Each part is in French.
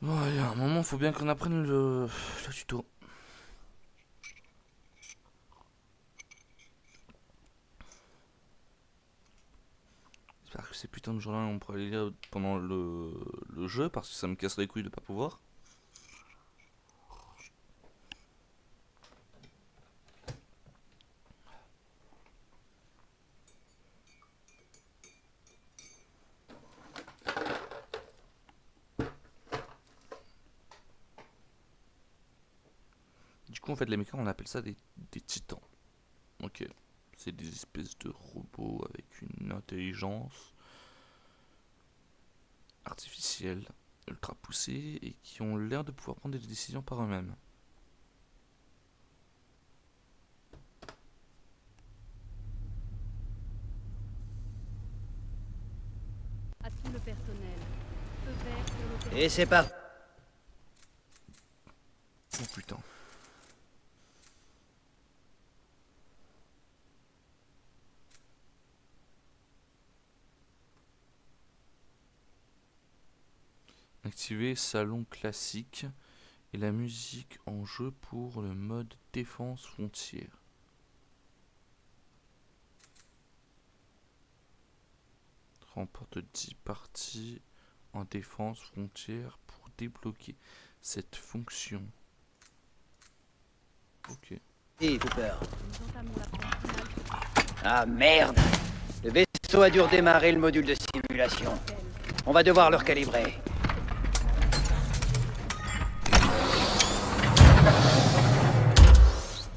Ouais, il y a un moment, faut bien qu'on apprenne le tuto. J'espère que ces putains de journaux on pourra les lire pendant le jeu parce que ça me casse les couilles de pas pouvoir. Du coup, en fait, les mechas, on appelle ça des titans. Ok. C'est des espèces de robots avec une intelligence artificielle ultra poussée et qui ont l'air de pouvoir prendre des décisions par eux-mêmes. À tout le personnel. Feu vert sur l'opération. Et c'est parti. Oh putain. Activer salon classique et la musique en jeu pour le mode défense frontière. Remporte 10 parties en défense frontière pour débloquer cette fonction. Ok. Et Cooper. Nous entamons la phase finale Ah merde. Le vaisseau a dû redémarrer le module de simulation. sur Tel. On va devoir le recalibrer.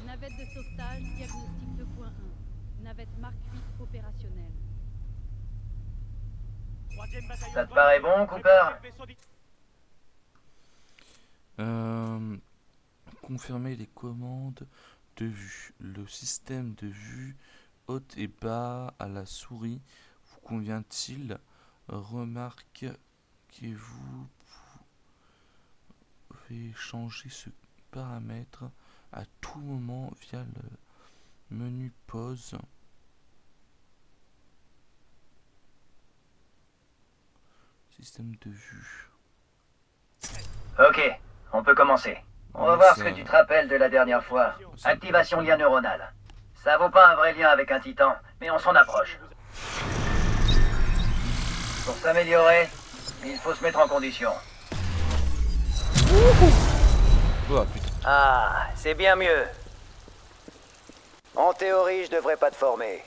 Navette de sauvetage, diagnostic 2.1. Navette Mark 8 opérationnelle. Ça te paraît bon, Cooper? Euh, Confirmer les commandes de vue. Le système de vue haut et bas à la souris vous convient-il? Remarquez-vous pouvez changer ce paramètre à tout moment via le menu pause. Système de vue. Ok, on peut commencer. On va voir ce que tu te rappelles de la dernière fois. Activation lien neuronal. Ça vaut pas un vrai lien avec un titan, mais on s'en approche. Pour s'améliorer, il faut se mettre en condition. Oh putain. Ah, c'est bien mieux. En théorie, je devrais pas te former.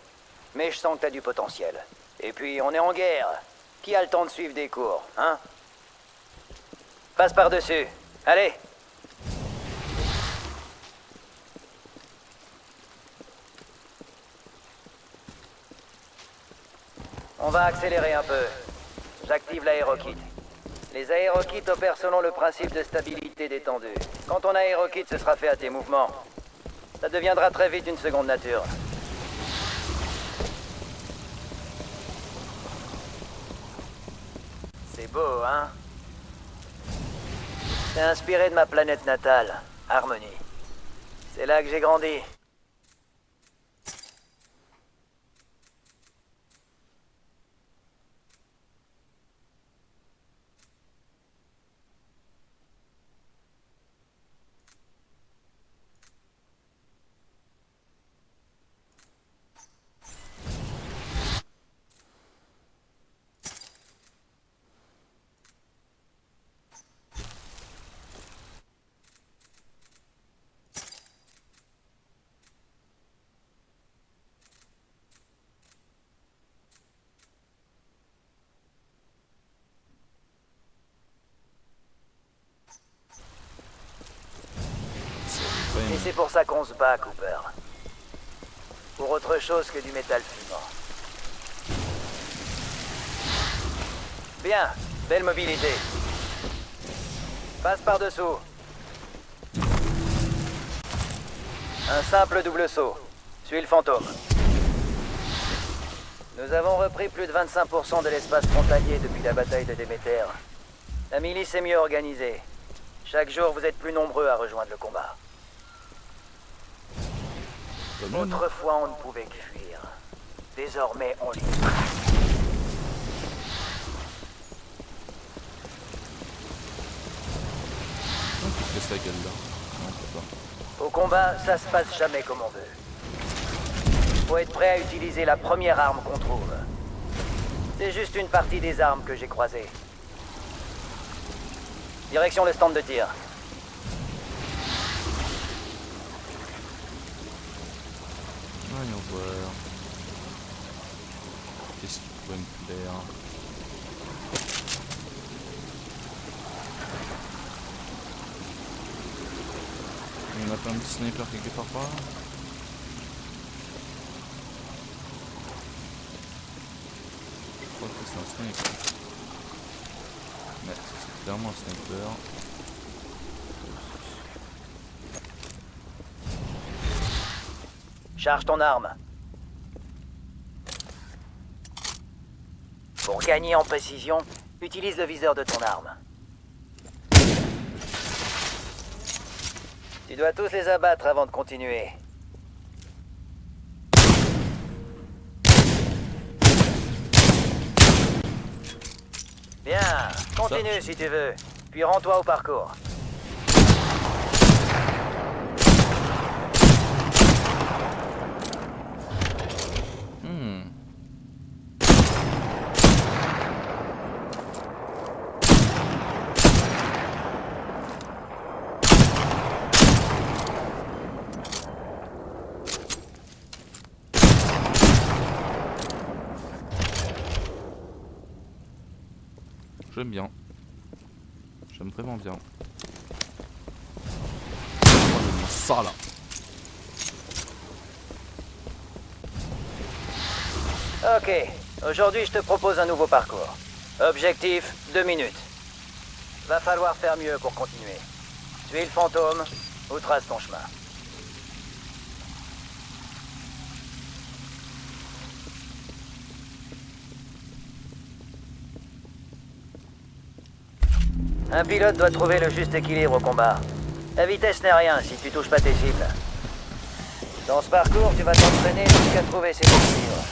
Mais je sens que t'as du potentiel. Et puis, on est en guerre. Qui a le temps de suivre des cours, hein? Passe par-dessus. Allez. On va accélérer un peu. J'active l'aérokit. Les aérokits opèrent selon le principe de stabilité détendue. Quand ton aérokit se sera fait à tes mouvements, ça deviendra très vite une seconde nature. C'est beau, hein? C'est inspiré de ma planète natale, Harmonie. C'est là que j'ai grandi. Et c'est pour ça qu'on se bat, Cooper. Pour autre chose que du métal fumant. Bien, belle mobilité. Passe par-dessous. Un simple double saut. Suis le fantôme. Nous avons repris plus de 25% de l'espace frontalier depuis la bataille de Déméter. La milice est mieux organisée. Chaque jour, vous êtes plus nombreux à rejoindre le combat. Autrefois, on ne pouvait que fuir. Désormais, on lutte. casse la gueule là. Non, on peut pas. Au combat, ça se passe jamais comme on veut. Faut être prêt à utiliser la première arme qu'on trouve. C'est juste une partie des armes que j'ai croisées. Direction le stand de tir. Voyons voir. Qu'est-ce qui pourrait me plaire? On a pas un petit sniper quelque part par là? Je crois que c'est un sniper. Ouais, c'est clairement un sniper. Charge ton arme. Pour gagner en précision, utilise le viseur de ton arme. Tu dois tous les abattre avant de continuer. Bien, continue si tu veux, puis rends-toi au parcours. J'aime bien. J'aime vraiment bien. Ça là. Ok, aujourd'hui je te propose un nouveau parcours. Objectif, 2 minutes. Va falloir faire mieux pour continuer. Suis le fantôme ou trace ton chemin. Un pilote doit trouver le juste équilibre au combat. La vitesse n'est rien si tu touches pas tes cibles. Dans ce parcours, tu vas t'entraîner jusqu'à trouver cet équilibre.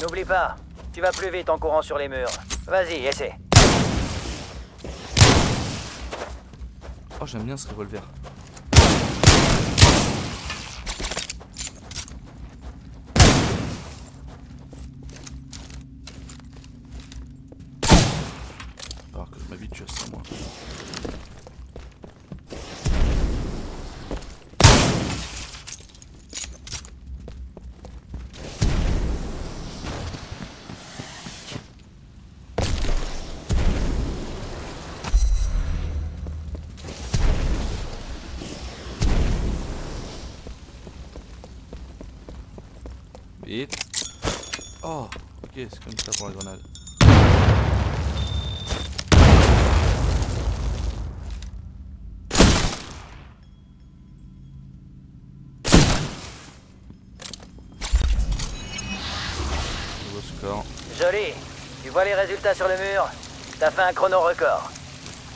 N'oublie pas, tu vas plus vite en courant sur les murs. Vas-y, essaie. Oh, j'aime bien ce revolver. Alors que je m'habitue à ça, moi. Vite. Oh, ok, c'est comme ça pour la grenade. Nouveau score. Joli. Tu vois les résultats sur le mur? T'as fait un chrono record.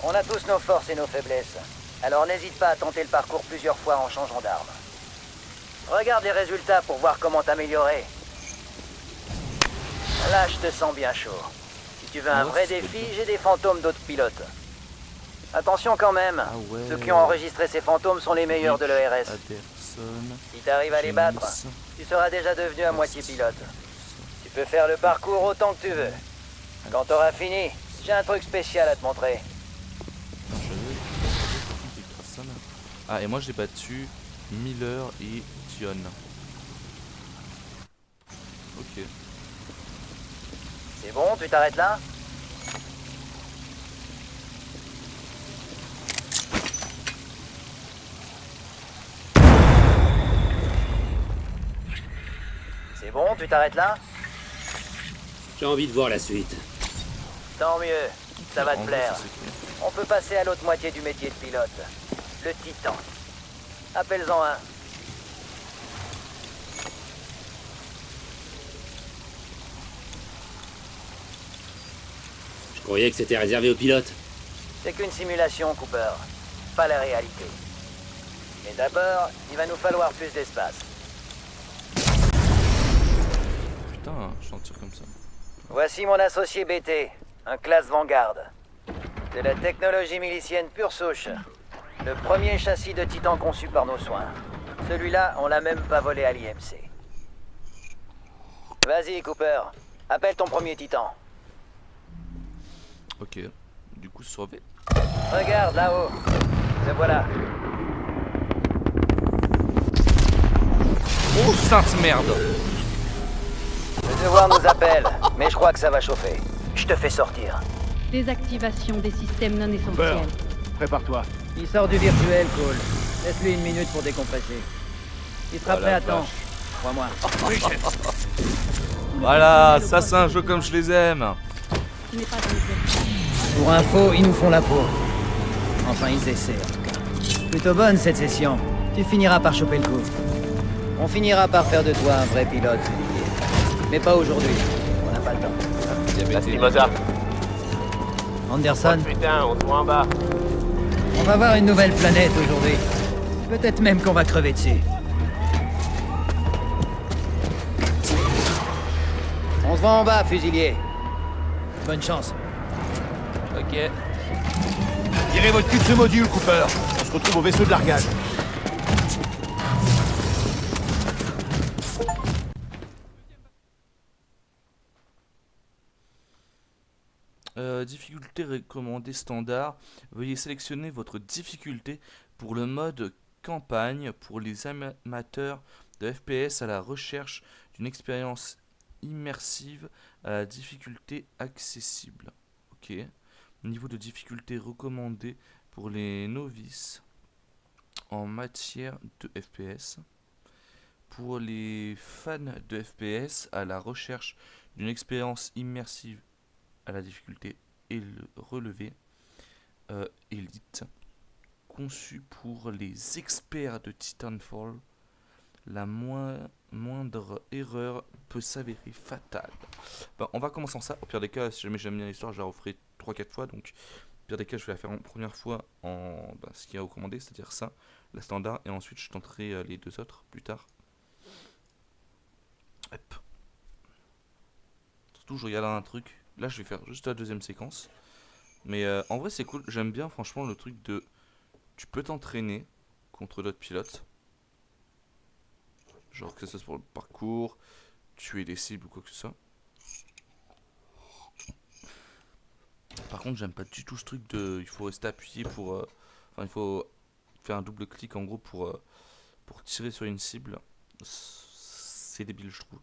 On a tous nos forces et nos faiblesses. Alors n'hésite pas à tenter le parcours plusieurs fois en changeant d'arme. Regarde les résultats pour voir comment t'améliorer. Là, je te sens bien chaud. Si tu veux un vrai défi, j'ai des fantômes d'autres pilotes. Attention quand même. Ah ouais. Ceux qui ont enregistré ces fantômes sont les meilleurs de l'ERS. Anderson. Si t'arrives à les battre, tu seras déjà devenu à moitié pilote. Tu peux faire le parcours autant que tu veux. Quand t'auras fini, j'ai un truc spécial à te montrer. Non, ah, et moi j'ai battu Miller et Dion. Ok. C'est bon, tu t'arrêtes là? C'est bon, tu t'arrêtes là? J'ai envie de voir la suite. Tant mieux, ça va En te vrai, plaire. ça, c'est cool. On peut passer à l'autre moitié du métier de pilote. Le Titan. Appelle-en un. Je croyais que c'était réservé aux pilotes. C'est qu'une simulation, Cooper. pas la réalité. Mais d'abord, il va nous falloir plus d'espace. Putain, je t'en tire comme ça. Voici mon associé BT, un classe Vanguard. De la technologie milicienne pure souche. Le premier châssis de Titan conçu par nos soins. Celui-là, on l'a même pas volé à l'IMC. Vas-y, Cooper. Appelle ton premier Titan. Ok, du coup sauvé. Regarde là-haut. Le voilà. Oh sainte merde. Le devoir nous appelle, mais je crois que ça va chauffer. Je te fais sortir. Désactivation des systèmes non essentiels. Prépare-toi. Il sort du virtuel, Cole. Laisse-lui une minute pour décompresser. Il sera prêt à temps. Crois-moi. Voilà, ça c'est un jeu comme je les aime. Ce n'est pas un exercice. Pour info, ils nous font la peau. Enfin, ils essaient, en tout cas. Plutôt bonne, cette session. Tu finiras par choper le coup. On finira par faire de toi un vrai pilote, Olivier. Mais pas aujourd'hui. On n'a pas le temps. Lastimosa. Anderson, Putain, on se voit en bas. on va voir une nouvelle planète aujourd'hui. Peut-être même qu'on va crever dessus. On se voit en bas, fusilier. Bonne chance. Ok. Tirez votre cul de ce module, Cooper. On se retrouve au vaisseau de largage. Difficulté recommandée standard. Veuillez sélectionner votre difficulté pour le mode campagne pour les amateurs de FPS à la recherche d'une expérience immersive à la difficulté accessible. Ok. Niveau de difficulté recommandé pour les novices en matière de FPS. Pour les fans de FPS à la recherche d'une expérience immersive à la difficulté relevée, Elite, conçu pour les experts de Titanfall, la moindre erreur peut s'avérer fatale. Ben, on va commencer en ça. Au pire des cas, si jamais j'aime bien l'histoire, je la referai 3-4 fois. Donc, au pire des cas, je vais la faire en première fois en ce qui est recommandé, c'est-à-dire ça, la standard, et ensuite je tenterai les deux autres plus tard. Hop. Surtout, je regarde un truc. Là, je vais faire juste la deuxième séquence. Mais en vrai, c'est cool. J'aime bien, franchement, le truc de... Tu peux t'entraîner contre d'autres pilotes. Genre que ce soit pour le parcours, tuer des cibles ou quoi que ce soit. Par contre, j'aime pas du tout ce truc de... Il faut rester appuyé pour... Enfin, il faut faire un double clic, en gros, pour tirer sur une cible. C'est débile, je trouve.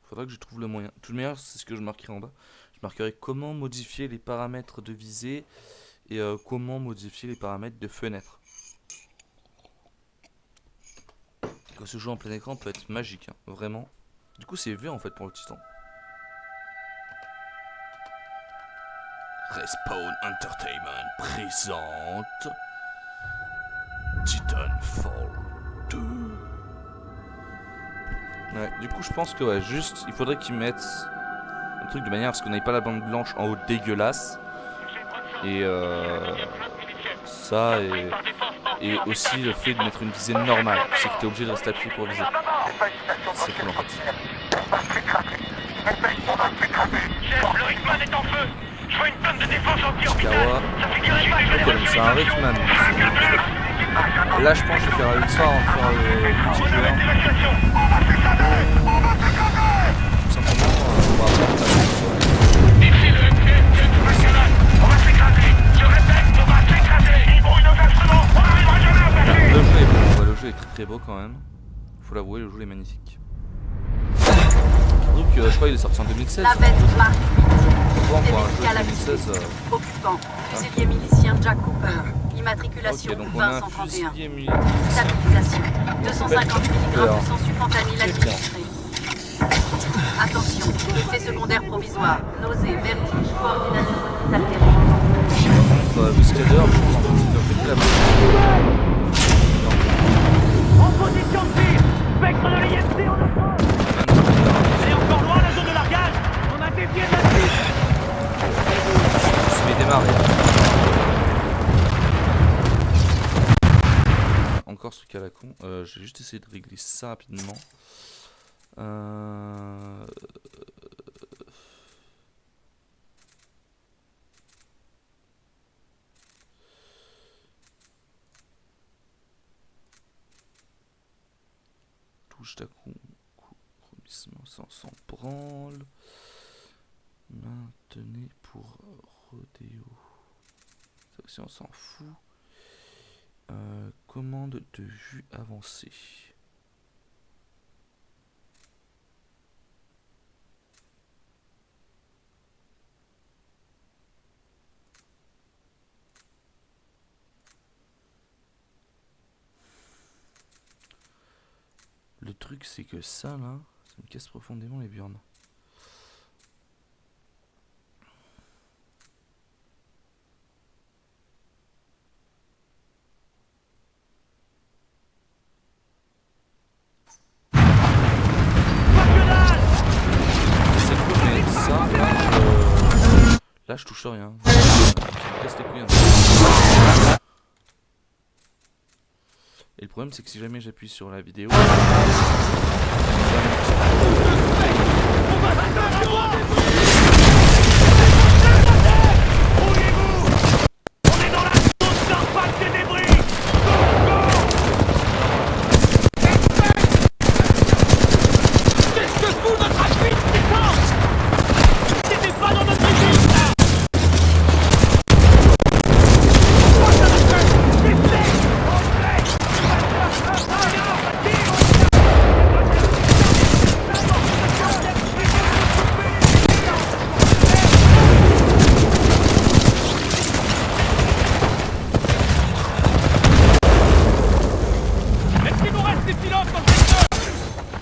Faudra que je trouve le moyen. Tout de meilleur, c'est ce que je marquerai en bas. Je marquerai comment modifier les paramètres de visée et comment modifier les paramètres de fenêtre. Que ce jeu en plein écran peut être magique, hein, vraiment. Du coup, c'est V en fait pour le Titan. Respawn Entertainment présente Titanfall 2. Ouais, du coup, je pense que ouais, juste, il faudrait qu'ils mettent un truc de manière à ce qu'on n'ait pas la bande blanche en haut dégueulasse. Et ça, et aussi le fait de mettre une visée normale. C'est que t'es obligé de rester appuyé pour viser. C'est cool en fait. Chef, le Rickman est en feu. Je vois une tonne de défense anti-orbitale. Kawa. Ça figurait pas que Ok, donc c'est un Rickman. Là, je pense que je vais faire l'histoire avant de faire le multijoueur. Tout simplement, on va apprendre Ici le MQ national. On va s'écraser. Je répète, on va s'écraser. Ils brouillent nos instruments. On n'arrivera jamais à passer. le jeu est beau, ouais, le jeu est très très beau quand même. Faut l'avouer, le jeu est magnifique. Donc, je crois qu'il est sorti en 2016. Navette Mark Bon, pour un 8, jeu de 2016. occupant, fusilier milicien Jack Cooper, immatriculation Ok, donc on a un 20-131, fusilier militaire. stabilisation, 250 mg Alors, de sang subfentanyl très bien. administré. Attention, effet secondaire provisoire, nausée, vertige, coordination motrice altérée. Vu ce qu'il y a dehors, je pense en fait qu'il doit péter la bouche. En position de tir. Spectre de l'IMC en approche. C'est encore loin la zone de largage. On a dévié de la cible. J'ai juste essayé de régler ça rapidement. Touche d'accomplissement sans branle. Maintenez pour rodéo. Ça aussi on s'en fout. Commande de vue avancée. Le truc c'est que ça là, ça me casse profondément les burnes. C'est cool mais ça là je touche rien. Ça me casse les couilles un peu. Et le problème c'est que si jamais j'appuie sur la vidéo,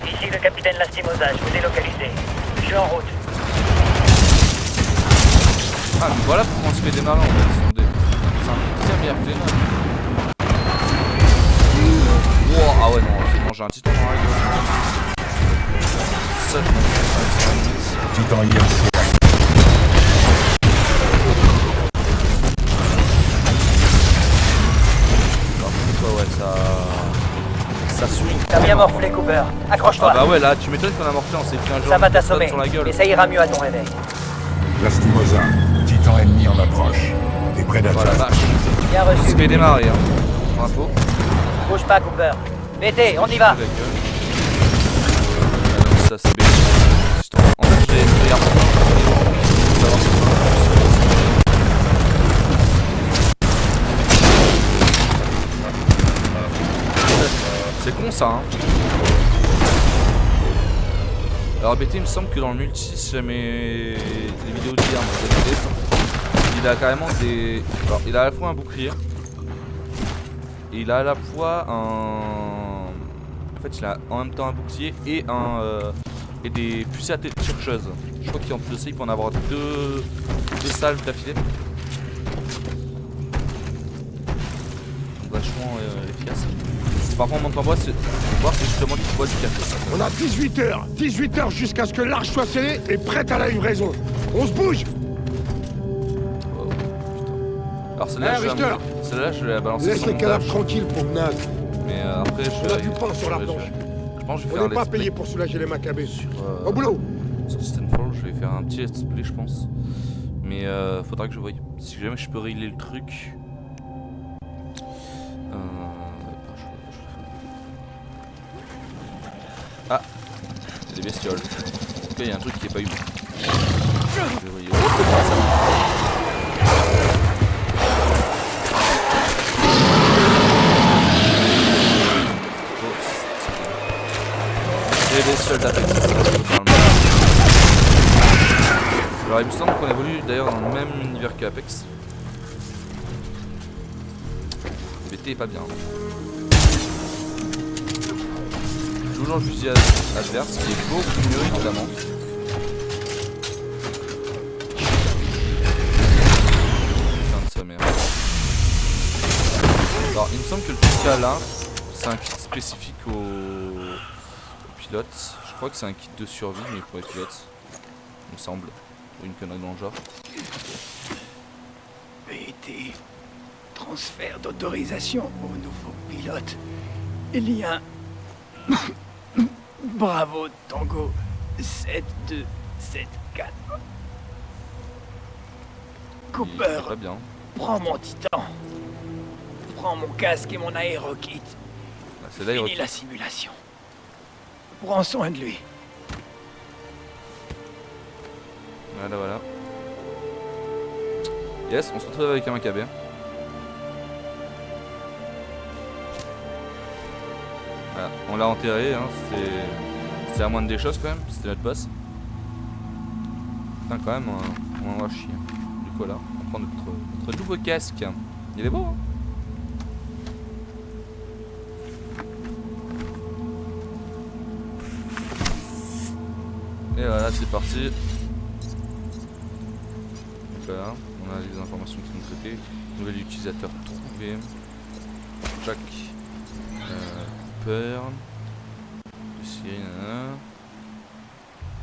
Ici le capitaine Lastimosa, je vous ai localisé. Je suis en route. ah mais voilà pourquoi on se fait démarrer en fait. C'est un très meilleur plénard. Wow, ah ouais non, c'est bon, j'ai un titan dans la gueule. Ça je m'en fous. Titan IRC. Ouais, ça swing. T'as bien morflé, Cooper. Accroche-toi. Ah bah ouais, là tu m'étonnes qu'on a morflé, on s'est pris un genre Ça va de t'assommer. sur la gueule. Et ça ira mieux à ton réveil. Lastimosa. Titan ennemi en approche. Des prédateurs. Voilà, vache. Bien On se reçu. fait démarrer, hein. Pour info. Bouge pas, Cooper. Mettez, on y va. La gueule. Donc ça c'est bien. En fait, j'ai essayé pour savoir si c'est con ça, hein. Alors BT, il me semble que dans le multi, si jamais les vidéos d'hier, il a carrément des... Alors, il a à la fois un bouclier, et il a à la fois un... En fait, il a en même temps un bouclier et et des fusées à tête chercheuse. Je crois qu'en plus de ça, il peut en avoir deux salves d'affilée. Vachement efficace. Parfois on monte en bois, c'est voir c'est justement qu'il boit du café. On a 18 heures jusqu'à ce que l'arche soit scellée et prête à la livraison. On se bouge. Oh, putain. Alors celle-là, je vais la balancer Laisse sur les mon cadavres dash. tranquilles, pauvre naze. Mais après, je On vais... a du pain sur la planche. Je pense que je vais On faire n'est pas let's play payé pour soulager les macabées. sur... Au boulot. Sur Titanfall, je vais faire un petit let's play, je pense. Mais faudra que je voie. Si jamais je peux régler le truc... Ah, c'est des bestioles. En tout cas, il y a un truc qui est pas humain. Je vais voyer. C'est des bestioles d'Apex. Alors, il me semble qu'on évolue d'ailleurs dans le même univers qu'Apex. BT est pas bien. Toujours le fusil adverse qui est beaucoup mieux évidemment. Putain de sa mère. Alors il me semble que le truc qu'il y a là, c'est un kit spécifique aux pilotes. Je crois que c'est un kit de survie mais pour les pilotes. Il me semble. Ou une connerie dans le genre. BT. Transfert d'autorisation au nouveau pilote. Il y a Bravo Tango 7274. Cooper, Pas bien. prends mon titan. Prends mon casque et mon aérokit. Ah, c'est là, il Finis la simulation. Prends soin de lui. Voilà, voilà. Yes, on se retrouve avec un MKB. Voilà, on l'a enterré, hein. C'est la moindre des choses quand même, c'était notre boss. Putain, quand même, on en va chier. Du coup, là, on prend notre nouveau casque. Il est beau, hein. Et voilà, c'est parti. Donc voilà, on a les informations qui sont traitées. Nouvel utilisateur trouvé. Jack. Pearl. Dossier, nanana.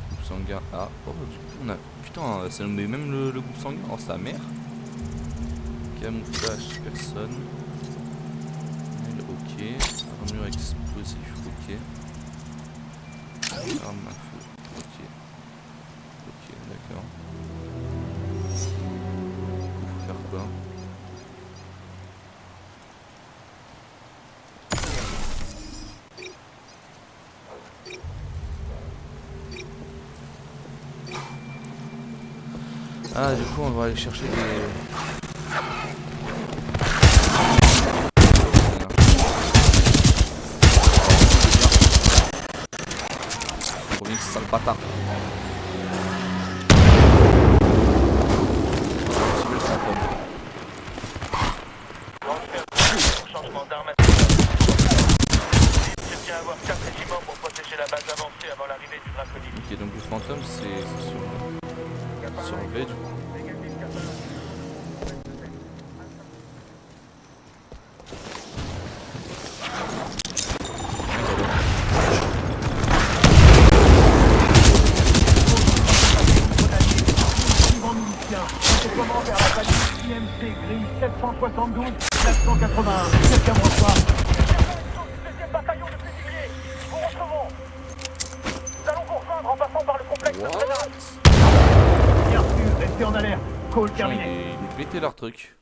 Groupe sanguin. Ah, oh, du coup, on a. Putain, ça nous met même le groupe sanguin en sa mère. Camouflage, personne. Ok. Armure explosif, ok. Arme à feu. Ok. Ok, d'accord. Faut faire quoi? Ah, du coup, on va aller chercher des... Premier sale bâtard. Changement d'arme. Je tiens à avoir 4 régiments pour protéger la base avancée avant l'arrivée du Draconide. Ok, donc le fantôme, c'est sur V du coup. Comment vers la balique IMC Gris 772 981. Quelqu'un me reçoit. Deuxième bataillon de fusiliers. Vous recevons. Nous allons vous rejoindre en passant par le complexe de freinage. Bien sûr, restez en alerte. Call terminé. Ils pétaient leur truc.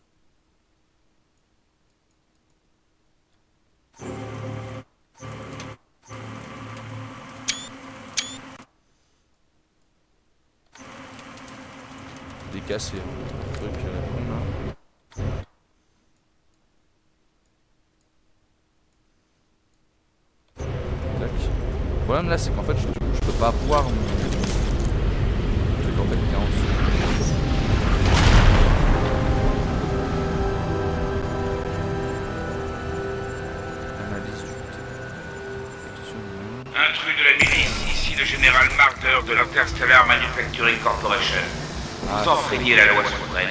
Décassé le truc là. Tac. Le problème là c'est qu'en fait du coup je peux pas voir mon truc en fait qui est en dessous. Analyse du texte. Intrus de la milice, ici le général Marder de l'Interstellar Manufacturing Corporation. Vous enfreignez la loi suprême.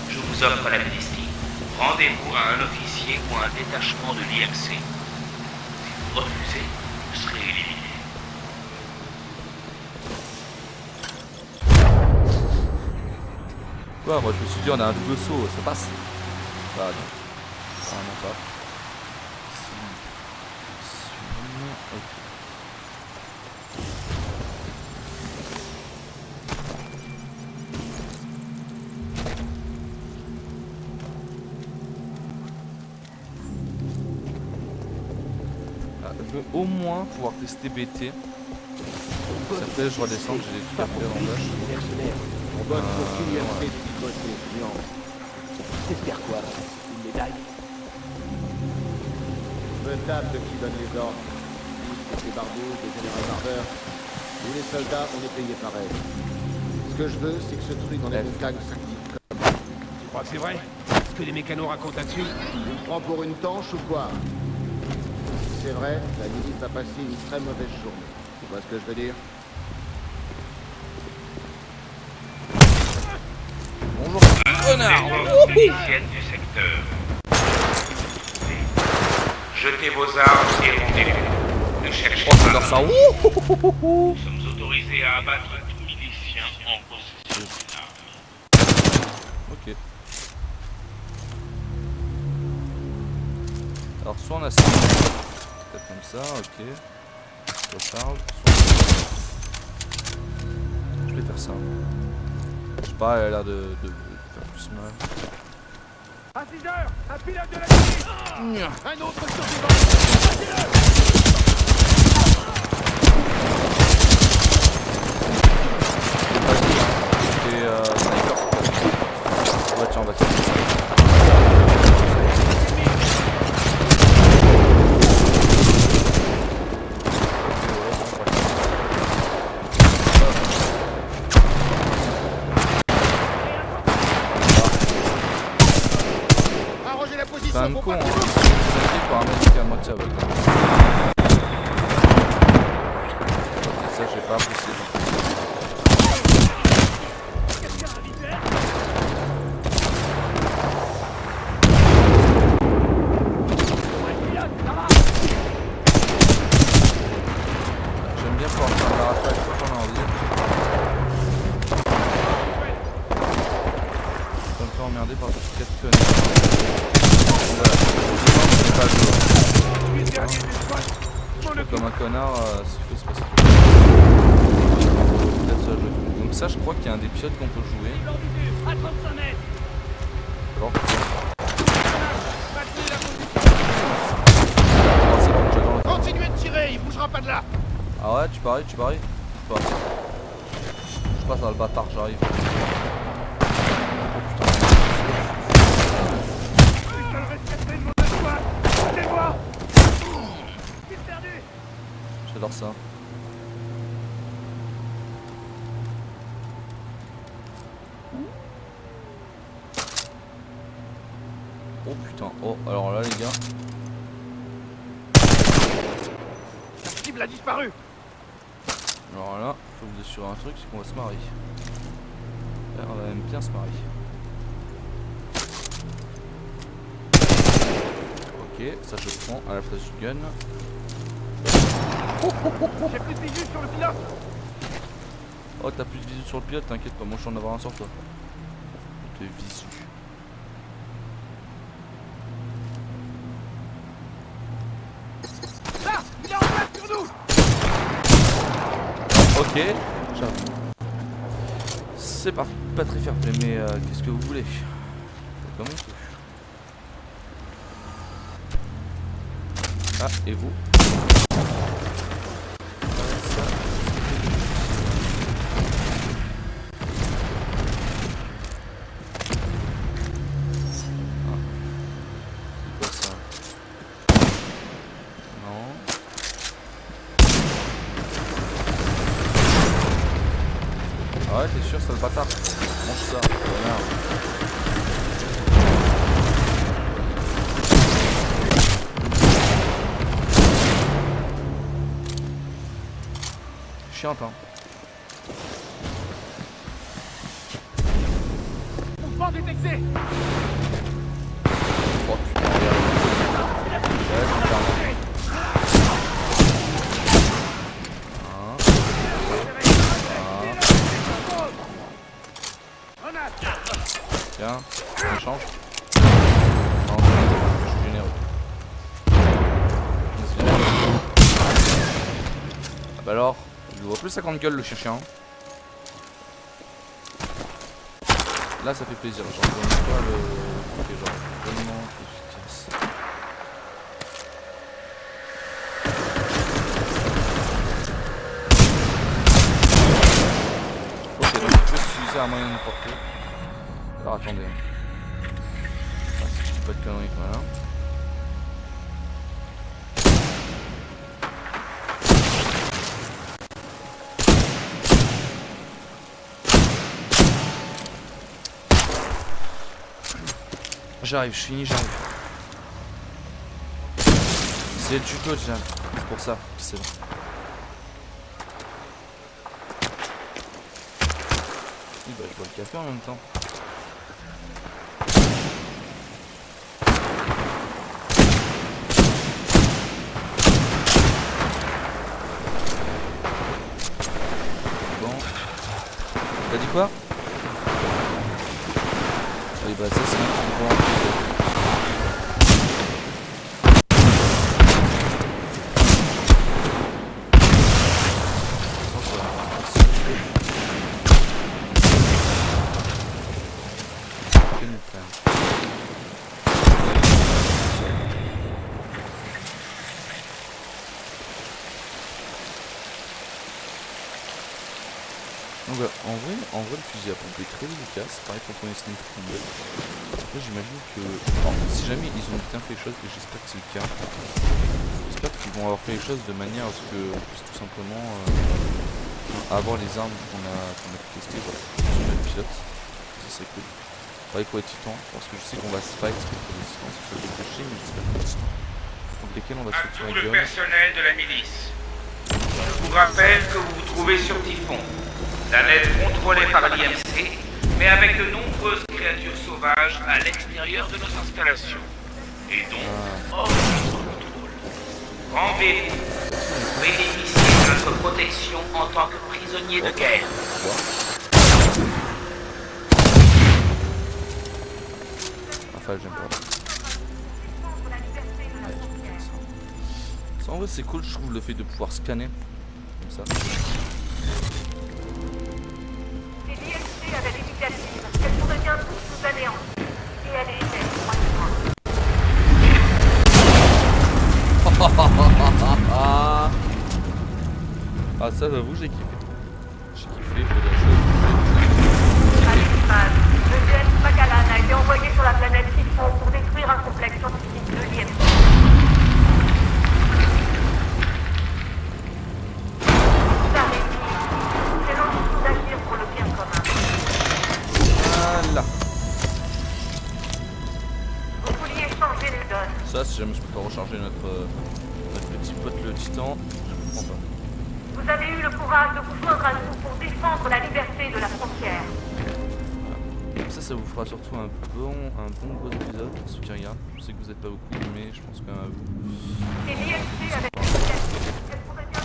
Je vous offre l'amnistie. Rendez-vous à un officier ou à un détachement de l'IMC. Si vous refusez, vous serez éliminé. Quoi, moi je me suis dit on a un double saut, ça passe. Bah non. Vraiment pas. Ok. Je veux au moins pouvoir tester BT. Après je redescends, j'ai des trucs à faire en vache. On bosse pour l'IMC depuis bosser, client. T'espères quoi? Une médaille? Me tape de qui donne les ordres. Des barbous, des général Marder. Nous les soldats, on est payés pareil. Ce que je veux, c'est que ce truc dans les montagnes s'active comme. Tu crois que c'est vrai? Ce que les mécanos racontent là-dessus? Tu me prends pour une tanche ou quoi? Si c'est vrai, la milice va passer une très mauvaise journée. Tu vois ce que je veux dire? Bonjour, Des connard. ordres techniciennes du secteur. Jetez vos armes et rendez-vous. Ne cherchez Oh, j'adore pas. ça. Nous sommes autorisés à abattre tout milicien en possession d'une arme. Ok. Alors soit on a ça. comme ça, ok. Je parle. Je vais faire ça. Je sais pas, elle a l'air de faire plus mal. À 6 heures, un pilote de la nuit. Un autre survivant. Et sniper. Ouais, tiens, on va tirer. C'est un con, hein. C'est pour un mec qui est à moitié aveugle. Et ça, j'ai pas apprécié. J'aime bien pouvoir faire la rafale quand on a envie. Ça me fait emmerder par toutes ces 4 conneries. Comme un connard, si je fais ce passage. Peut-être ça, je le fais. Donc ça, je crois qu'il y a un des pilotes qu'on peut jouer. Alors. Oh, c'est bon, j'adore le temps. Continuez de tirer, il bougera pas de là. Ah ouais, tu paries. Je passe dans le bâtard, j'arrive. J'adore ça. Oh putain, oh alors là les gars. La cible a disparu. Alors là, faut vous assurer un truc, c'est qu'on va se marier. Là, on va même bien se marier. Ok, ça je prends à la place du gun. J'ai plus de visu sur le pilote. Oh, t'as plus de visu sur le pilote, t'inquiète pas, moi je suis en avoir un sur toi. T'es visu. Là, il est en place sur nous. Ok, j'arrive. C'est pas très fair play, mais qu'est-ce que vous voulez? Comment on peut? Ah, et vous? Ah ouais, t'es sûr, c'est le bâtard. Mange ça, merde. Chiante, hein. Mouvement détecté. Oh putain, regarde. Ouais, putain. Tiens, on change. Non, je suis généreux. Ah bah alors, je vois plus 50 gueules le chien. Là ça fait plaisir, j'en connais pas le... Ok, genre vraiment efficace. Ok, donc il faut utiliser un moyen de portée. Alors attendez. Ah, si je dis pas de conneries, voilà. J'arrive, je finis, j'arrive. C'est le tuto déjà, c'est pour ça que c'est bon. Oui, bah je bois le café en même temps. Bon. T'as dit quoi? Oui bah ça c'est bon. Donc en vrai le fusil à pompe est très efficace, pareil pour ton sniper combat. Après j'imagine que si jamais ils ont bien fait les choses, et j'espère que c'est le cas, j'espère qu'ils vont avoir fait les choses de manière à ce qu'on puisse tout simplement avoir les armes qu'on a pu tester sur notre pilote. Ça c'est cool. Pareil pour les titans, parce que je sais qu'on va se fight contre les titans, c'est ça que je sais, mais j'espère que les titans contre lesquels on va se À faire tout la le gueule. personnel de la milice. Je vous rappelle que vous vous trouvez sur Typhon, planète contrôlée par l'IMC, mais avec de nombreuses créatures sauvages à l'extérieur de nos installations, et donc hors de notre contrôle. Rendez-vous, bénéficiez de notre protection en tant que prisonnier de guerre. Enfin, j'aime pas. Ça, en vrai, c'est cool, je trouve, le fait de pouvoir scanner comme ça. Si l'IMC avait l'initiative, elle pourrait bien tous nous anéantir. Et elle est humaine, croyez-moi. Ah, ça, j'avoue, j'ai kiffé. J'ai kiffé, il faut des choses. À l'espace, le GS Magellan a été envoyé sur la planète Typhon pour détruire un complexe scientifique de l'IMC. C'est l'envie d'agir pour le bien commun. Voilà. Vous vouliez changer les donnes. Ça, si jamais je peux pas recharger notre petit pote le titan, je comprends pas. Vous avez eu le courage de vous joindre à nous pour défendre la liberté de la frontière. Comme ça vous fera surtout un bon gros épisode pour ceux qui regardent. Je sais que vous êtes pas beaucoup, mais je pense quand même à vous. Et l'IMC avec l'initiative, elle pourrait bien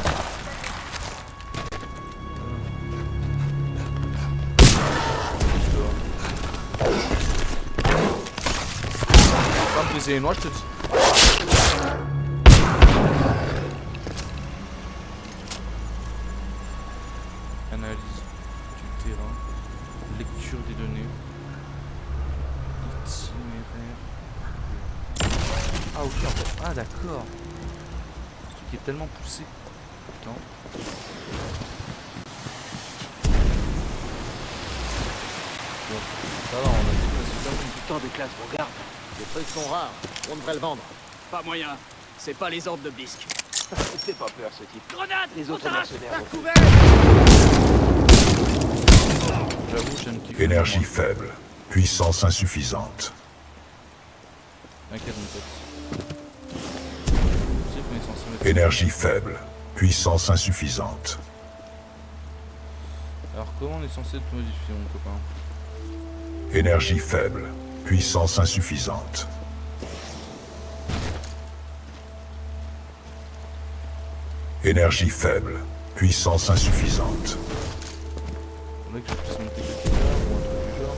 Va me baiser les noix, je te dis. Analyse du terrain, lecture des données, itinéraire. Ah ok en fait, ah d'accord. Ce truc est tellement poussé. Putain. Bon, ça va, on a dépassé Du temps de classe, regarde. Les trucs sont rares, on devrait le vendre. Pas moyen. C'est pas les ordres de Bisque. Fais pas peur, ce type. Grenade! Les autres mercenaires. J'avoue, j'aime kiffer. Énergie faible, puissance insuffisante. T'inquiète mon pote. Je sais qu'on est censé mettre... Énergie faible, puissance insuffisante. Alors comment on est censé te modifier mon copain? Énergie faible, puissance insuffisante. Énergie faible, puissance insuffisante. Faudrait que je puisse monter quelque part ou un truc du genre.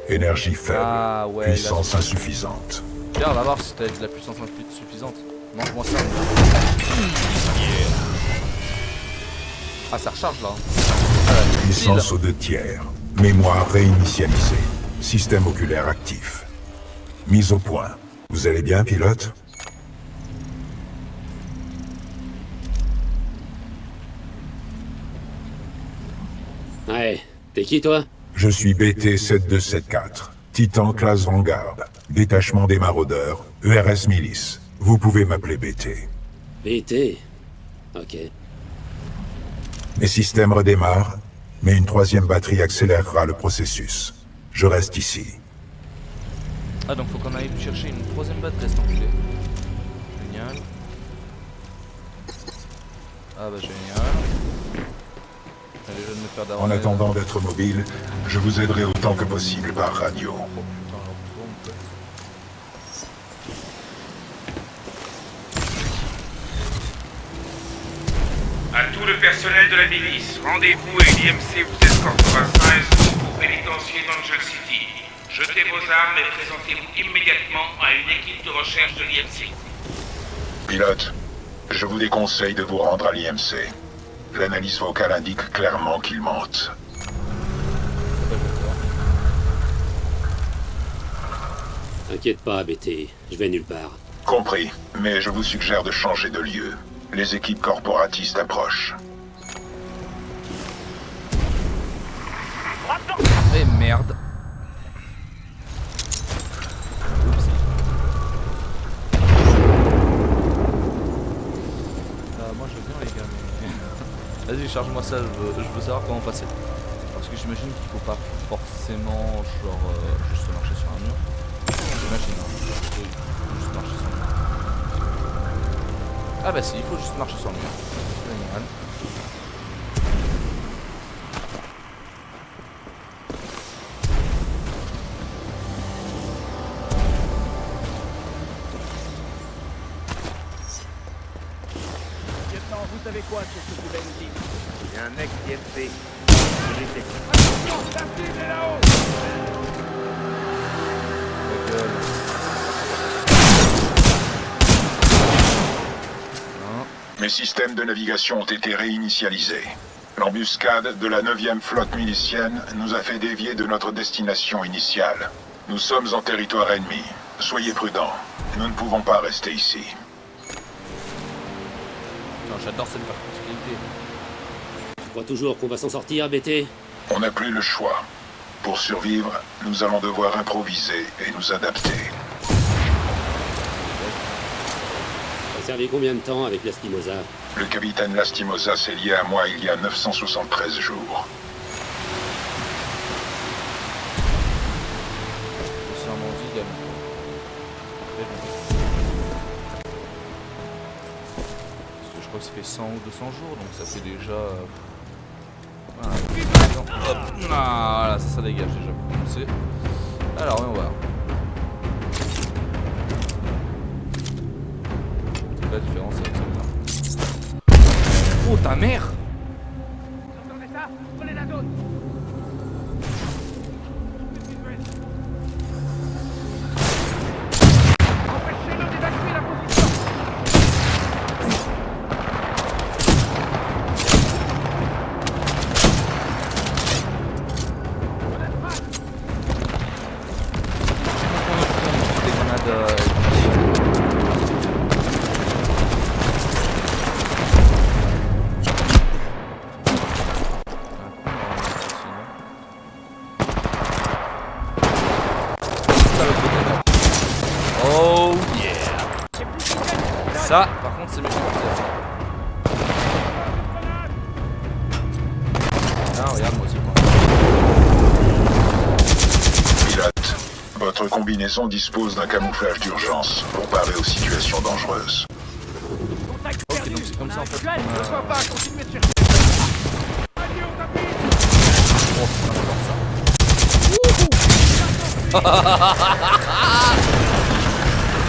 Énergie faible, Ah ouais, puissance là, insuffisante. Tiens, on va voir si t'as de la puissance suffisante. Mange-moi ça. Ah, ça recharge là. Puissance aux 2 tiers. Mémoire réinitialisée. Système oculaire actif. Mise au point. Vous allez bien, pilote? Ouais, t'es qui toi? Je suis BT-7274. Titan classe Vanguard. Détachement des maraudeurs. ERS Milice. Vous pouvez m'appeler BT. BT. Ok. Mes systèmes redémarrent, mais une 3e batterie accélérera le processus. Je reste ici. Ah, donc faut qu'on aille chercher une 3e batterie, cet enculé. Génial. Ah bah génial. Allez, je vais me faire En attendant d'être mobile, je vous aiderai autant que possible par radio. Oh putain, alors toi, mon pote. À tout le personnel de la milice, rendez-vous et l'IMC vous escortera sain et sauf pour pénitencier d'Angel City. Jetez vos armes et présentez-vous immédiatement à une équipe de recherche de l'IMC. Pilote, je vous déconseille de vous rendre à l'IMC. L'analyse vocale indique clairement qu'il mente. T'inquiète pas, BT. Je vais nulle part. Compris, mais je vous suggère de changer de lieu. Les équipes corporatistes approchent. Merde. Moi je veux bien les gars mais... Vas-y charge-moi ça, je veux savoir comment passer. Parce que j'imagine qu'il faut pas forcément genre juste marcher sur un mur. J'imagine hein. Il faut juste marcher sur un mur. Ah bah si, il faut juste marcher sur le mur. Génial. Vous savez quoi sur ce que nous dit? Il y a un mec IMP. Attention, la cible est là-haut. Mes systèmes de navigation ont été réinitialisés. L'embuscade de la 9e flotte milicienne nous a fait dévier de notre destination initiale. Nous sommes en territoire ennemi. Soyez prudents. Nous ne pouvons pas rester ici. J'adore cette particularité. Tu crois toujours qu'on va s'en sortir, BT? On n'a plus le choix. Pour survivre, nous allons devoir improviser et nous adapter. T'as servi combien de temps avec Lastimosa? Le capitaine Lastimosa s'est lié à moi il y a 973 jours. Ça fait 100 ou 200 jours, donc ça fait déjà... Hop. Ah, voilà, ça dégage déjà pour commencer. Alors, on va voir. C'est la différence avec celle-là. Oh, ta mère! Vous entendez ça? Prenez la zone. Empêchez-le d'évacuer la position. Oh yeah! Ça, par contre, c'est méchant. Ah, regarde, moi aussi. Pilote, votre combinaison dispose d'un camouflage d'urgence pour parer aux situations dangereuses. Ok, donc c'est comme ça en fait. Ne sois pas, continuez de chercher. Oh, c'est ça.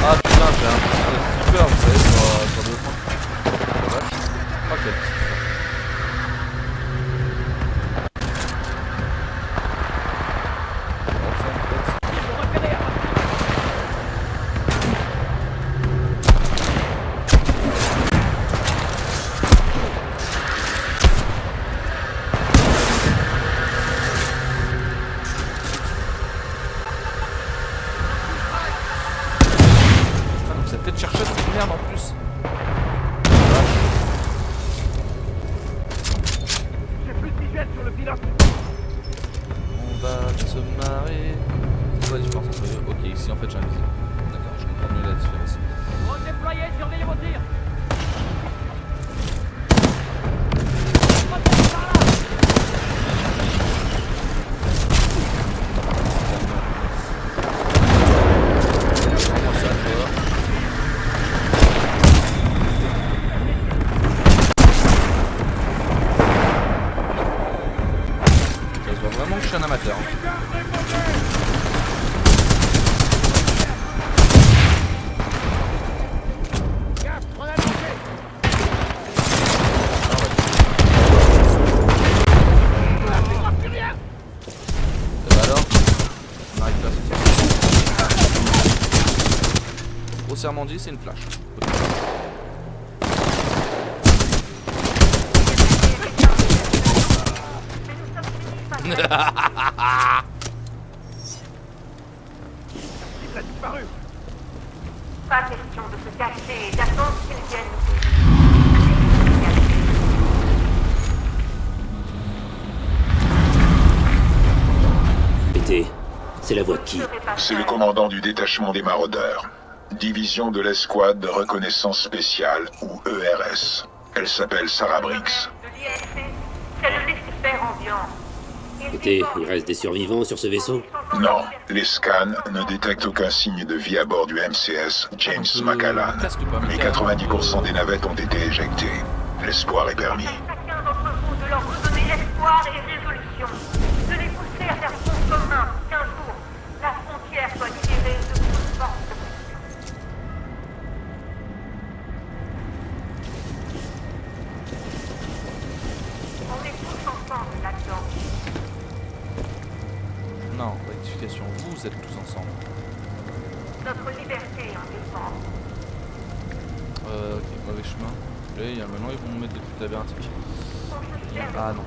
Ah putain, j'ai un petit peur, vous savez, sur deux points. Oh, quel petit. Peut-être chercher cette merde en plus. J'ai plus de visuel sur le pilote. On va se marrer. C'est quoi la différence entre eux? Ok, ici en fait j'ai un visible. D'accord, je comprends mieux la différence. Redéployez, surveillez vos tirs. Vraiment que je suis un amateur. Alors, on arrive là, c'est ça. Grossièrement dit, c'est une flash. Il a disparu. Pas question de se cacher et d'attendre qu'ils viennent. C'est la voix de qui? C'est le commandant du détachement des maraudeurs. Division de l'escouade de reconnaissance spéciale, ou ERS. Elle s'appelle Sarah Briggs. C'est le laisser-faire ambiant. Écoutez, il reste des survivants sur ce vaisseau? Non, les scans ne détectent aucun signe de vie à bord du MCS James Macallan. Mais 90% des navettes ont été éjectées. L'espoir est permis. Chacun d'entre vous de leur redonner espoir et résolution. De les pousser à faire front commun qu'un jour, la frontière soit libérée de toute force de pression. On est tous ensemble là-dedans. Non, rectification, vous êtes tous ensemble. Notre liberté en dépend. Ok, mauvais chemin. Là, maintenant ils vont me mettre des trucs labyrinthiques. Ah non.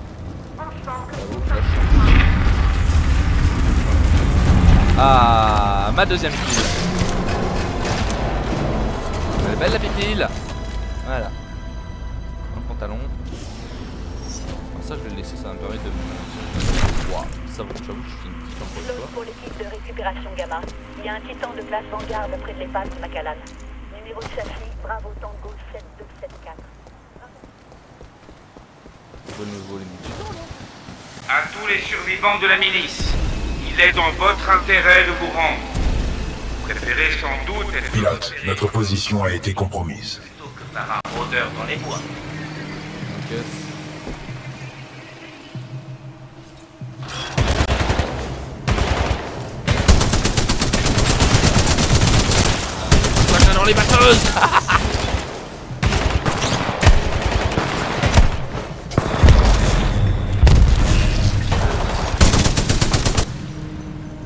Ah, ma deuxième pile. Elle est belle la pipile. Voilà. Un pantalon. Alors ça je vais le laisser, ça va me permettre de... Waouh, ça va, j'avoue que je suis une petite emploi de Pour l'équipe de récupération Gamma, il y a un titan de classe Vanguard près de l'épave de Macallan. Numéro de châssis, Bravo Tango 7274. À tous les survivants de la milice, il est dans votre intérêt de vous rendre. Vous préférez sans doute être... Pilote, notre position a été compromise. plutôt que par un rôdeur dans les bois. Ok. Dans les batteuses.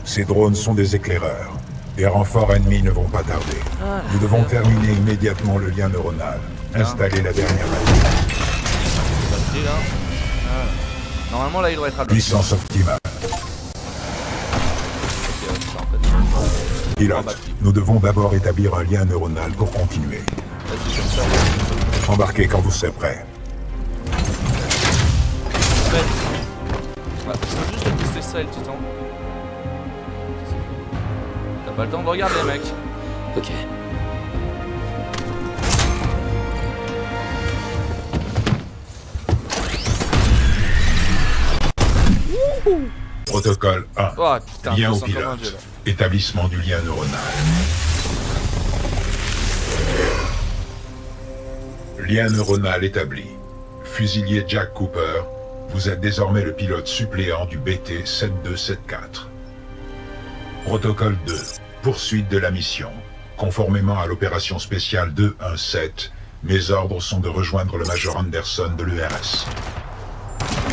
Ces drones sont des éclaireurs. Les renforts ennemis ne vont pas tarder. Nous devons terminer immédiatement le lien neuronal. Installer la dernière batterie. Là. Ah. Normalement là il doit être à bloc. Puissance optimale. Pilote, nous devons d'abord établir un lien neuronal pour continuer. Embarquez quand vous serez prêt. Ouais, faut juste tester ça et le titan. T'as pas le temps de regarder les mecs. Ok. Protocole 1. Oh, putain, lien au comme un dieu, pilote. là. Établissement du lien neuronal. Lien neuronal établi. Fusilier Jack Cooper, vous êtes désormais le pilote suppléant du BT-7274. Protocole 2. Poursuite de la mission. Conformément à l'opération spéciale 217, mes ordres sont de rejoindre le Major Anderson de l'ERS.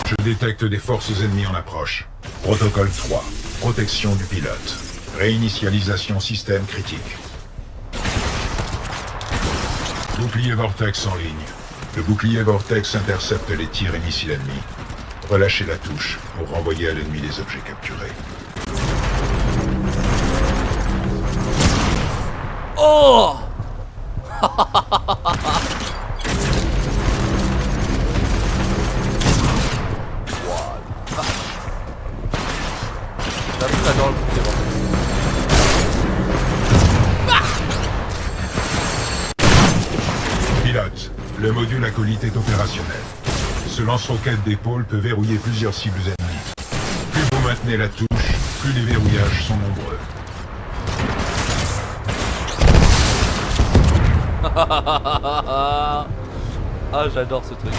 Je détecte des forces ennemies en approche. Protocole 3. Protection du pilote. Réinitialisation système critique. Bouclier Vortex en ligne. Le bouclier Vortex intercepte les tirs et missiles ennemis. Relâchez la touche pour renvoyer à l'ennemi les objets capturés. Oh. J'adore le bouclier Vortex. Pilote, le module acolyte est opérationnel. Ce lance-roquette d'épaule peut verrouiller plusieurs cibles ennemies. Plus vous maintenez la touche, plus les verrouillages sont nombreux. Ah, j'adore ce truc.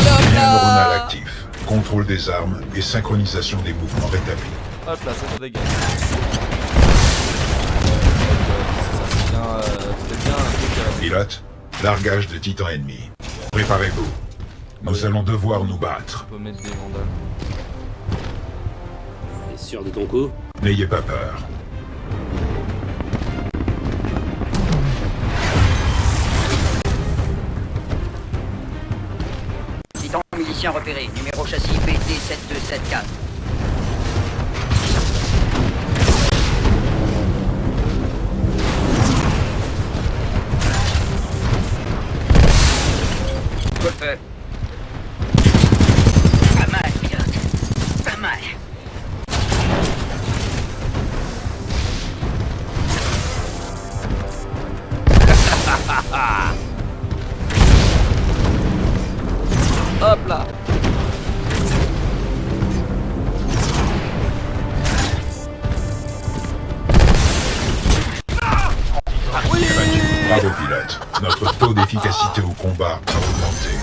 Lien neuronal actif. Contrôle des armes et synchronisation des mouvements rétablis. Hop là, ça dégage. C'était bien un truc à la... Pilote, largage de titans ennemis. Préparez-vous. Nous allons devoir nous battre. On peut mettre des vandales. T'es sûr de ton coup? N'ayez pas peur. Titan milicien repéré, numéro châssis BT-7274. Coup de feu. Pas mal, pilote. Pas Bravo pilote. Notre taux d'efficacité au combat a augmenté.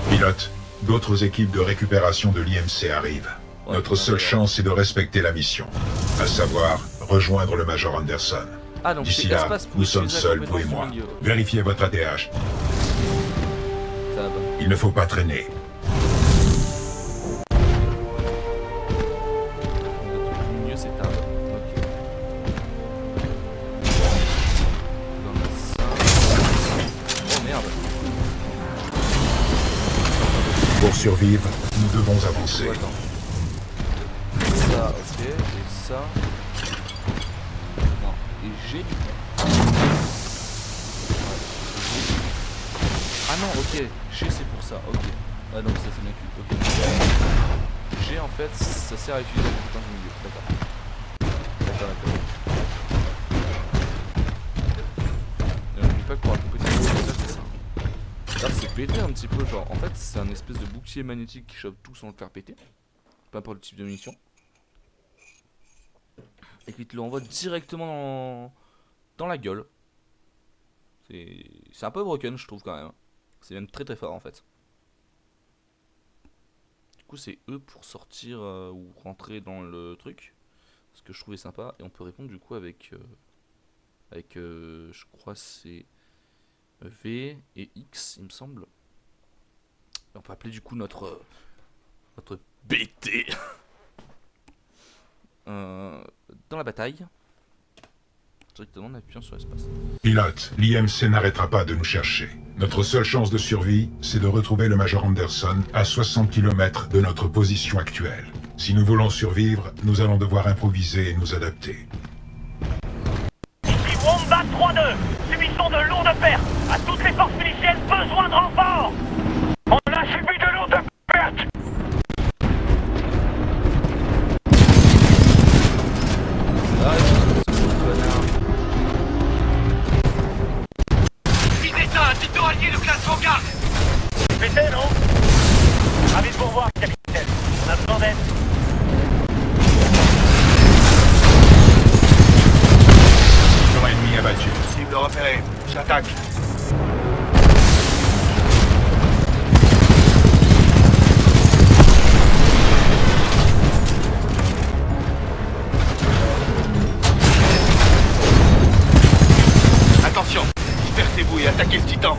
Pilote, d'autres équipes de récupération de l'IMC arrivent. Notre seule chance est de respecter la mission. À savoir, rejoindre le Major Anderson. Ah, donc D'ici c'est là, espace pour nous sommes utiliser la seuls, vous et compétence moi. du milieu. Vérifiez votre ATH. Ça va. Il ne faut pas traîner. Le mieux c'est tard. Ok. On a ça. Oh merde. Pour survivre, nous devons avancer. Ça, ok. Et ça. Non. Et G. Ah non, ok. G c'est pour ça. Ok. Ah donc ça c'est bien cul. Ok. G en fait, ça sert à utiliser la compétence du milieu. D'accord. N'oublie pas que pour la compétence du milieu, c'est ça. Là c'est pété un petit peu, genre en fait c'est un espèce de bouclier magnétique qui chope tout sans le faire péter. Peu importe le type de munition. Et qui te le renvoie directement dans la gueule. C'est un peu broken je trouve quand même. C'est même très fort en fait. Du coup c'est E pour sortir ou rentrer dans le truc. Ce que je trouvais sympa. Et on peut répondre du coup avec je crois c'est V et X il me semble. Et on peut appeler du coup notre BT dans la bataille. Directement en appuyant sur l'espace. Pilote, l'IMC n'arrêtera pas de nous chercher. Notre seule chance de survie, c'est de retrouver le Major Anderson à 60 km de notre position actuelle. Si nous voulons survivre, nous allons devoir improviser et nous adapter. Ici Wombat 3-2, subissons de lourdes pertes. À toutes les forces miliciennes, besoin de renfort. On a subi de lourdes pertes. Un Tito allié de classe Vanguard. Pété, non? Ravi de vous revoir, capitaine. On a besoin d'aide. Mission ennemi abattu. Cible repérée. J'attaque. Attention, dispersez-vous et attaquez le titan.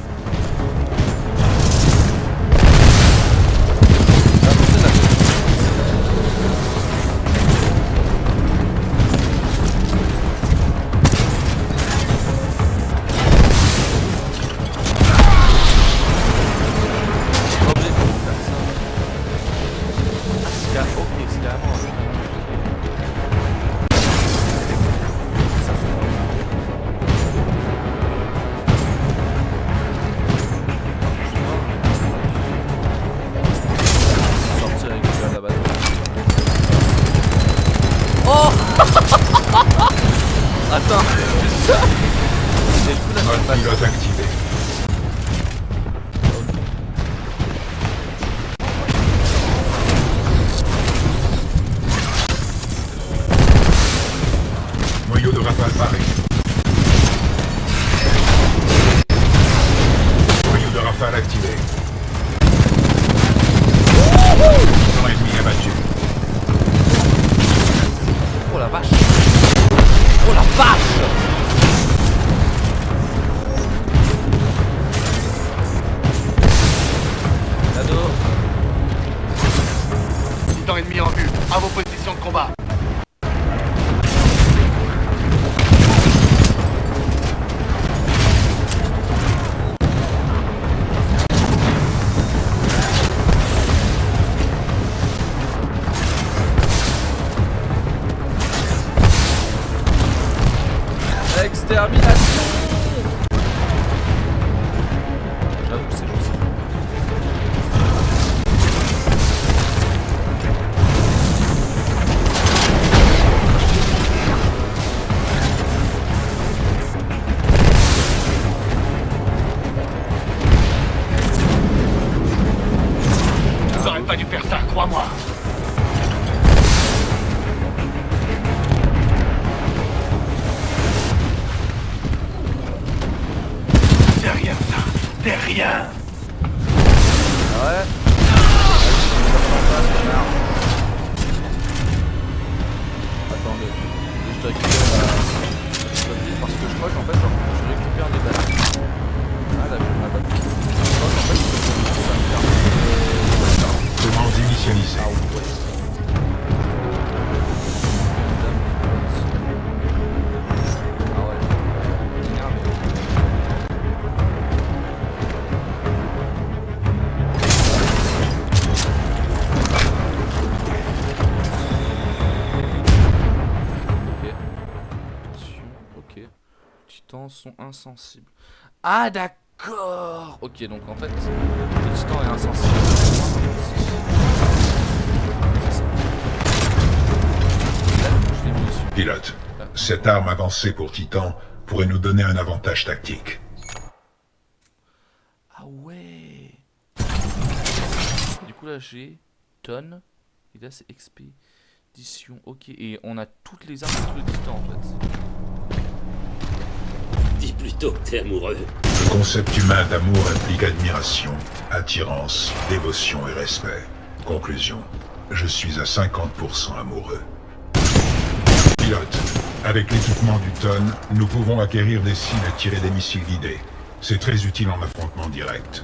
Attends. Mode pilote activé. Noyau de rafale paré. Noyau de rafale activé. Mission ennemi abattu. Oh la vache. Oh la vache. Cadeau. Titan ennemi en vue. À vos positions de combat. Extermination. J'avoue que c'est jouissif. T'es rien. Ouais. Attendez, je récupère parce que je crois qu'en fait je récupère les batteries. Ah là j'ai ma batterie. Je crois qu'en fait je peux Commandes initialisées. Ah ouais. Ah ouais. Titans sont insensibles. Ah d'accord. Ok, donc en fait le titan est insensible. Pilote, cette arme avancée pour Titan pourrait nous donner un avantage tactique. Ah ouais. Du coup là j'ai tonne. Et là c'est expédition. Ok, et on a toutes les armes contre le titan en fait. Dis plutôt que t'es amoureux. Le concept humain d'amour implique admiration, attirance, dévotion et respect. Conclusion, je suis à 50% amoureux. Pilote, avec l'équipement du Tonn, nous pouvons acquérir des cibles et tirer des missiles guidés. C'est très utile en affrontement direct.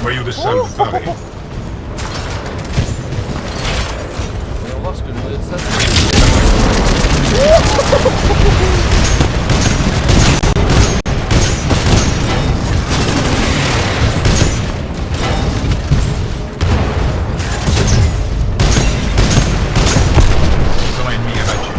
Noyau de sol paré. On va voir ce que le noyau de sable Ennemi abattu.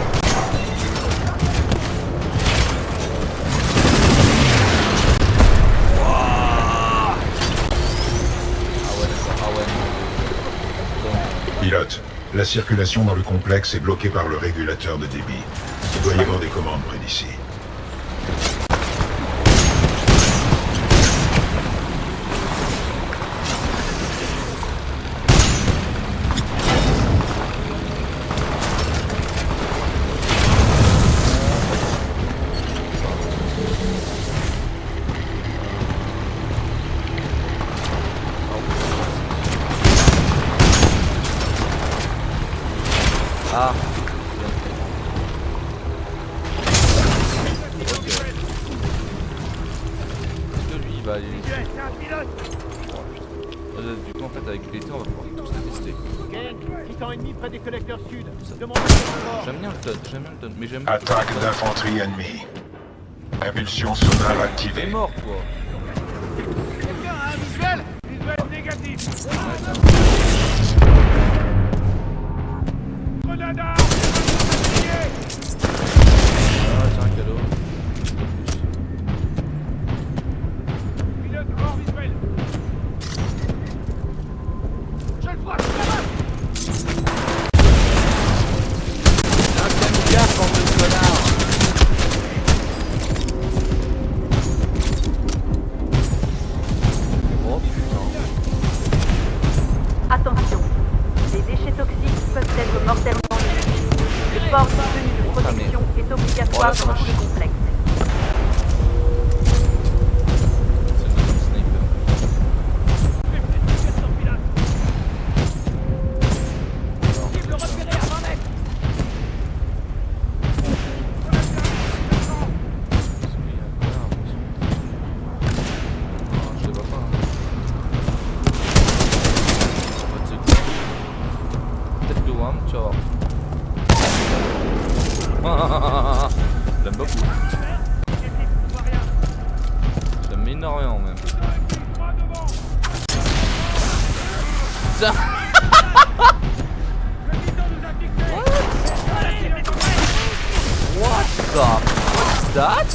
Pilote, la circulation dans le complexe est bloquée par le régulateur de débit. Il doit y avoir des commandes près d'ici. Ah. Est-ce que lui il va aller... du coup en fait avec l'été on va pouvoir tous les tester. Titan ennemi près des collecteurs sud. J'aime bien le tonne, mais j'aime... Attaque d'infanterie ennemie. Impulsion sonore activée. Il est mort quoi. Quelqu'un a un visuel? Visuel négatif. Grenade. Ah tiens, cadeau. Pilote mort visuel. Je le vois, Gaffe, bande de connards. Oh putain. Attention, les déchets toxiques peuvent être mortellement nuisibles. Le port d'une tenue de protection est obligatoire dans tous les complexes. J'aime beaucoup. J'aime énormément même. Ça. What the? What's that?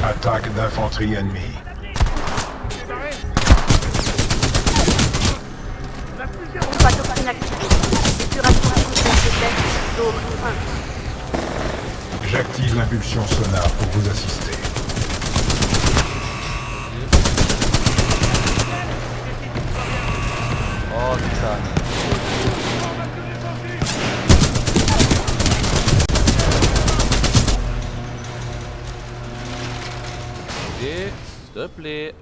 Attaque d'infanterie ennemie. Pas toxine activée. Épuration de test, zone 1. J'active l'impulsion sonar pour vous assister. Oh putain. Et s'il te plaît.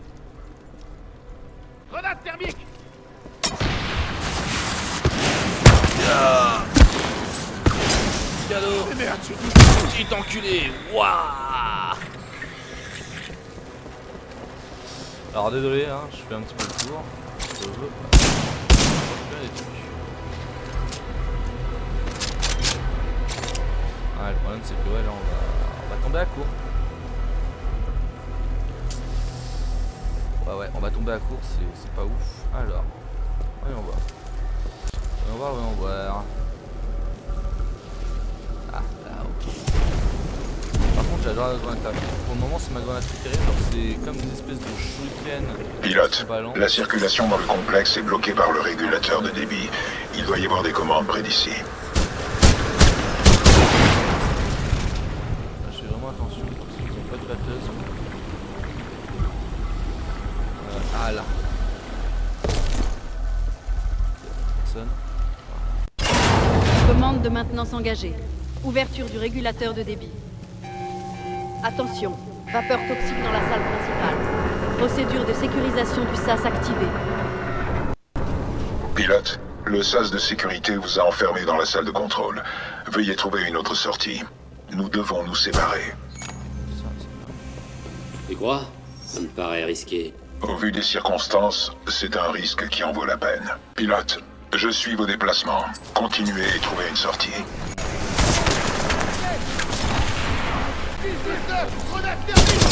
Grenade thermique. Cadeau. Petit enculé. Waouh. Alors désolé, hein, je fais un petit peu le tour. Je veux récupérer des trucs. Ah, le problème c'est que ouais, là on va tomber à court. Ouais, on va tomber à court, c'est pas ouf. Alors, voyons voir. Voyons voir. Ah, là, ok. Par contre, j'adore la grenade thermique. Pour le moment, c'est ma grenade préférée. Genre, c'est comme des espèces de shuriken. Pilote, la circulation dans le complexe est bloquée par le régulateur de débit. Il doit y avoir des commandes près d'ici. Je fais vraiment attention parce qu'ils ont pas de batteuse. Ah là. Personne. Commande de maintenance engagée. Ouverture du régulateur de débit. Attention, vapeur toxique dans la salle principale. Procédure de sécurisation du SAS activée. Pilote, le SAS de sécurité vous a enfermé dans la salle de contrôle. Veuillez trouver une autre sortie. Nous devons nous séparer. Tu crois? Ça me paraît risqué. Au vu des circonstances, c'est un risque qui en vaut la peine. Pilote, je suis vos déplacements. Continuez et trouvez une sortie. Grenade thermique.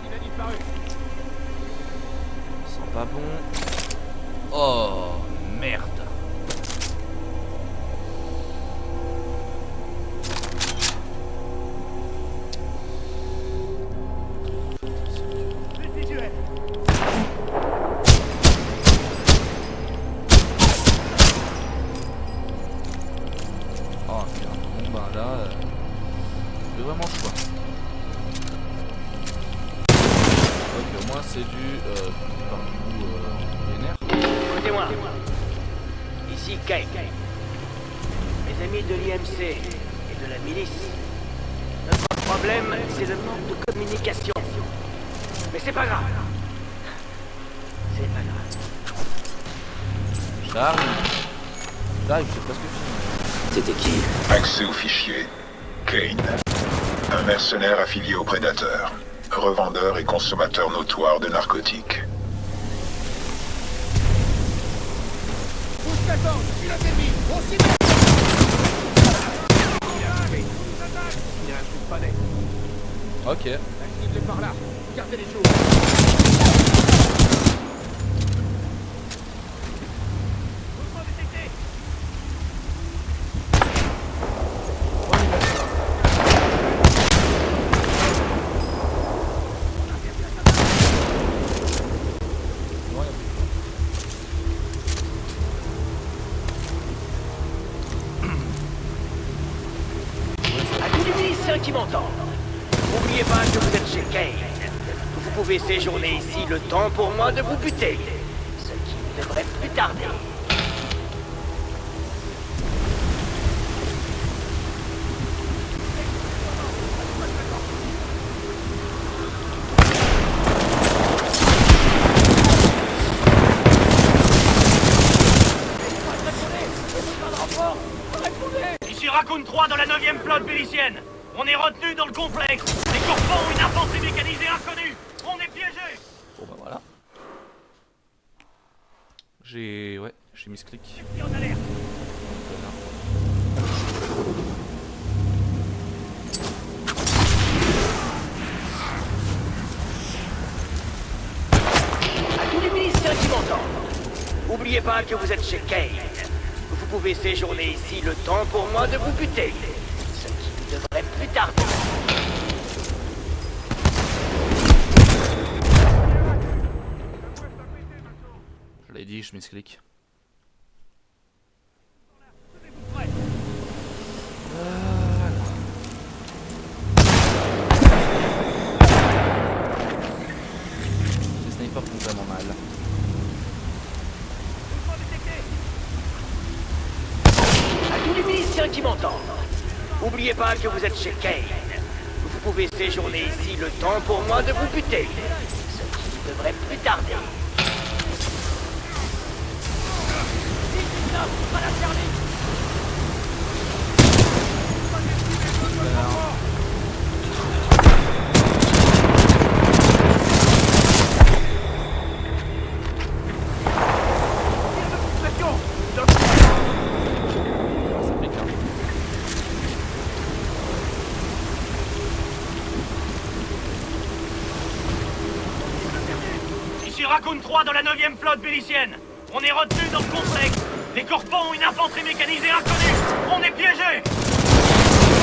Il a disparu. Ça sent pas bon. Oh merde. Oh merde. Bon bah là, j'ai vraiment le choix. Ok, au moins c'est du vénère. Écoutez-moi. Ici Kay. Mes amis de l'IMC et de la milice. Notre problème, c'est le manque de communication. Mais c'est pas grave. C'est pas grave. J'arrive, c'est presque fini. C'était qui? Accès au fichier. Kane. Un mercenaire affilié au prédateur. Revendeur et consommateur notoire de narcotiques. Pousse 14, pilote ennemi. On s'y met. Il y a un truc pas net. Ok. La cible est par là. Gardez les choses. Qui m'entendent. N'oubliez pas que vous êtes chez Kane. Vous pouvez séjourner ici le temps pour moi de vous buter. Ce qui ne devrait plus tarder. Ici Raccoon 3 dans la 9e flotte milicienne. On est retenu dans le complexe. Les corpos ont une infanterie mécanisée inconnue. On est piégés. Bon bah voilà. J'ai mis ce clic. En alerte. À tous les miliciens qui m'entendent. N'oubliez pas que vous êtes chez Kane. Vous pouvez séjourner ici le temps pour moi de vous buter. Ce qui ne devrait plus tarder. Je l'ai dit, je misclick. bien qui m'entendent. Oubliez pas que vous êtes chez Kane. Vous pouvez séjourner ici le temps pour moi de vous buter. Ce qui devrait plus tarder. Ici Raccoon 3 dans la 9e flotte milicienne. On est retenu dans le complexe. Les corpons ont une infanterie mécanisée inconnue. On est piégés.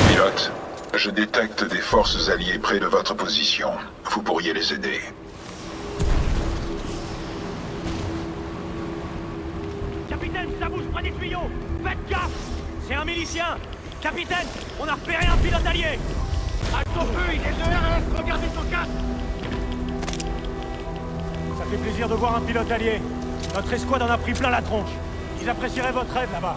Pilote, je détecte des forces alliées près de votre position. Vous pourriez les aider. Capitaine, ça bouge près des tuyaux. Faites gaffe. C'est un milicien. Capitaine, on a repéré un pilote allié. Alto feu, il est de RS. Regardez son casque. Ça fait plaisir de voir un pilote allié. Notre escouade en a pris plein la tronche. Ils apprécieraient votre aide là-bas.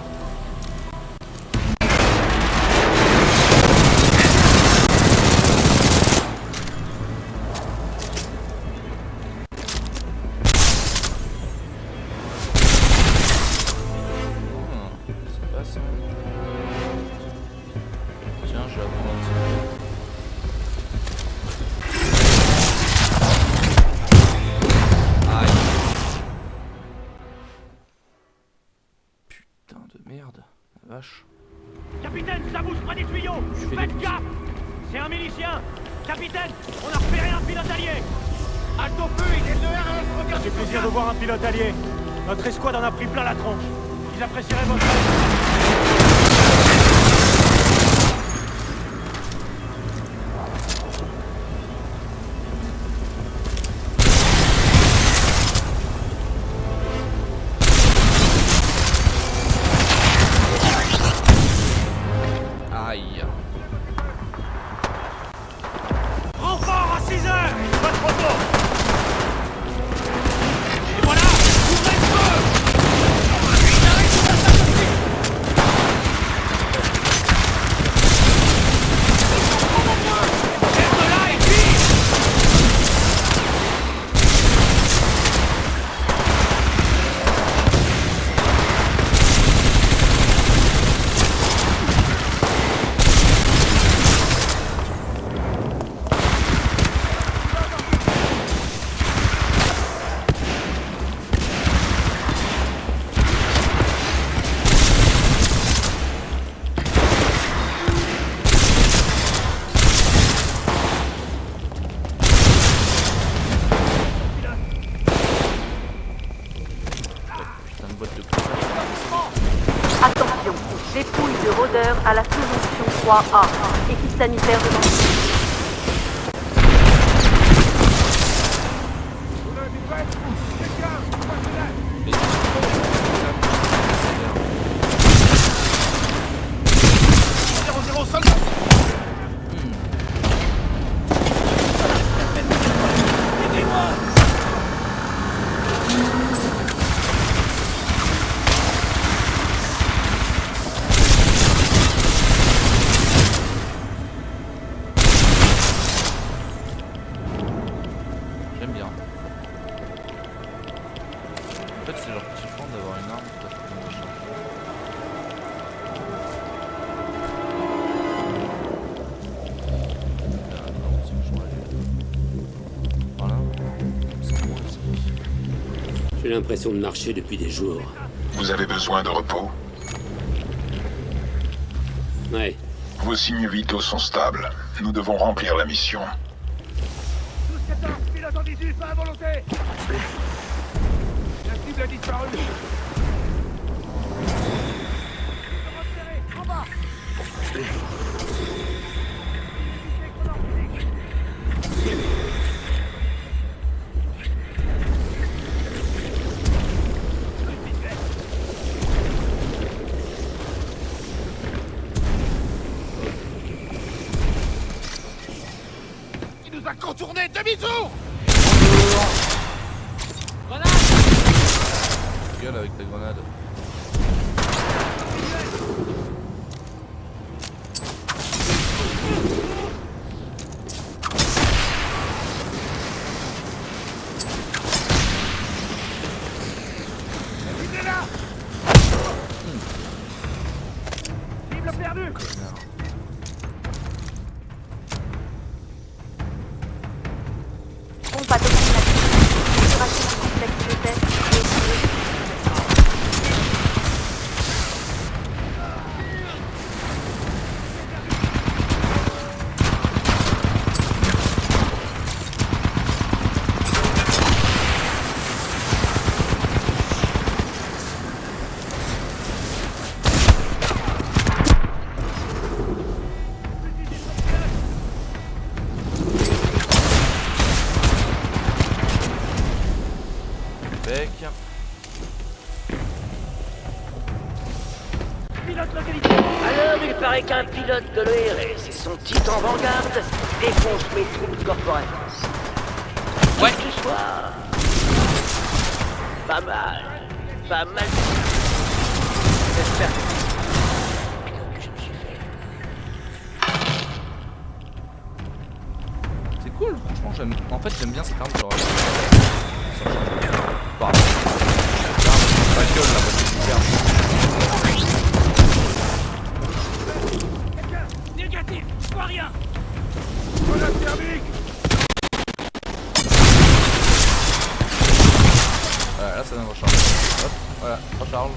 C'est pas ça. Tiens, j'avance. Putain de merde, la vache. Capitaine, ça bouge près des tuyaux. Faites gaffe. C'est un milicien. Capitaine, on a repéré un pilote allié. Alto feu, il est de RS. Regardez. Ça fait plaisir de voir un pilote allié. Notre escouade en a pris plein la tronche. Ils apprécieraient votre aide. Aïe. Renfort à 6 heures. Pas trop tôt. Et voilà, ouvrez le feu. Attention, dépouille de rôdeurs à la sous-jonction 3A. Équipe sanitaire devant vous. J'aime bien. En fait, c'est genre kiffant d'avoir une arme tout à fait comme machin. Voilà. C'est moi ici. J'ai l'impression de marcher depuis des jours. Vous avez besoin de repos? Ouais. Vos signes vitaux sont stables. Nous devons remplir la mission. 12-14, pilote en 18, pas à volonté. La cible a disparu. En bas. Il nous a contourné, demi-tour. Gueule avec ta grenade. perdu. Pompe à toxine active. Libération du complexe de test et Pilote localisé. Alors, il paraît qu'un pilote de l'ERS et son titan Vanguard défoncent mes troupes corporelles. Ouais. Ce soir. Pas mal. Pas mal. J'espère que je me suis fait. C'est cool, franchement, j'aime. En fait, j'aime bien cette arme. Genre. Bah. Pas gueule la voiture. Négatif, je vois rien. Grenade thermique. Voilà, là ça vient de recharger. Hop, voilà, recharge.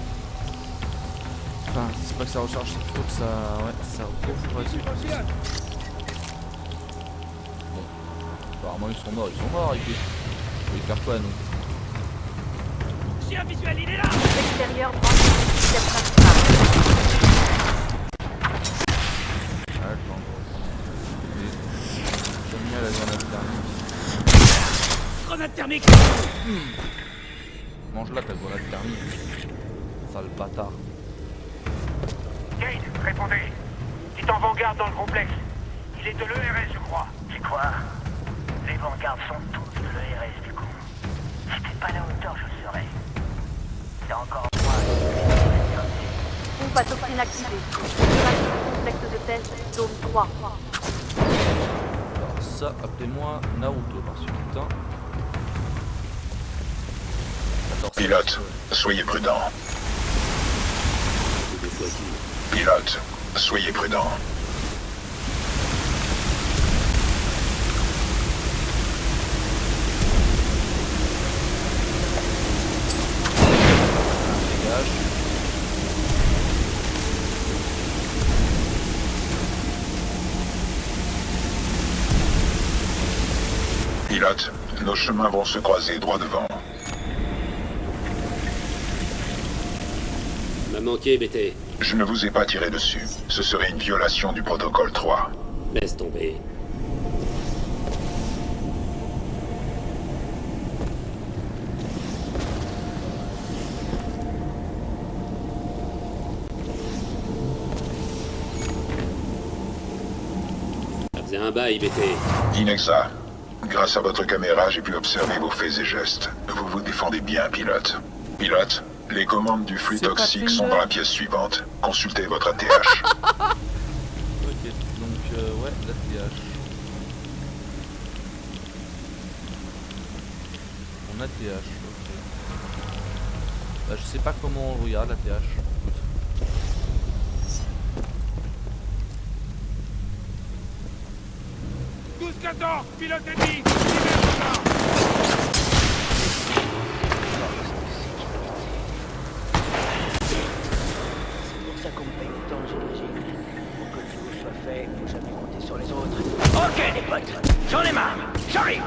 Enfin, c'est pas que ça recharge, c'est plutôt que ça. Ouais, ça refroidit. Bon. Apparemment ils sont morts, écoute. Je vais y faire quoi nous? J'ai un visuel, il est là. l'extérieur branche le système principal. Attends. J'aime bien la grenade thermique. Grenade thermique. Mange-la ta grenade thermique. Sale bâtard. Kate, répondez. Titan Vanguard dans le complexe. Il est de l'ERS, je crois. C'est quoi? Les Vanguards sont tous de l'ERS du coup. Si t'es pas à la hauteur, je serai. C'est encore moi. Pompe à toxine activée. Libération du complexe de test, zone 3. Alors ça, appelez-moi Naruto par ce putain. Pilote, soyez prudent. Pilote, soyez prudent. Pilote, nos chemins vont se croiser droit devant. M'a manqué, BT. Je ne vous ai pas tiré dessus. Ce serait une violation du protocole 3. Laisse tomber. Ça faisait un bail, BT. Inexa, grâce à votre caméra, j'ai pu observer vos faits et gestes. Vous vous défendez bien, pilote. Pilote, les commandes du flux toxique sont dans la pièce suivante. Consultez votre ATH. Ok, donc ouais, l'ATH. Mon ATH, ok. Bah, je sais pas comment on regarde l'ATH. 12-14, pilote ennemi. C'est pour ça qu'on me paye autant, j'imagine. Pour que le boulot soit fait, faut jamais compter sur les autres. Ok, les potes, j'en ai marre. J'arrive.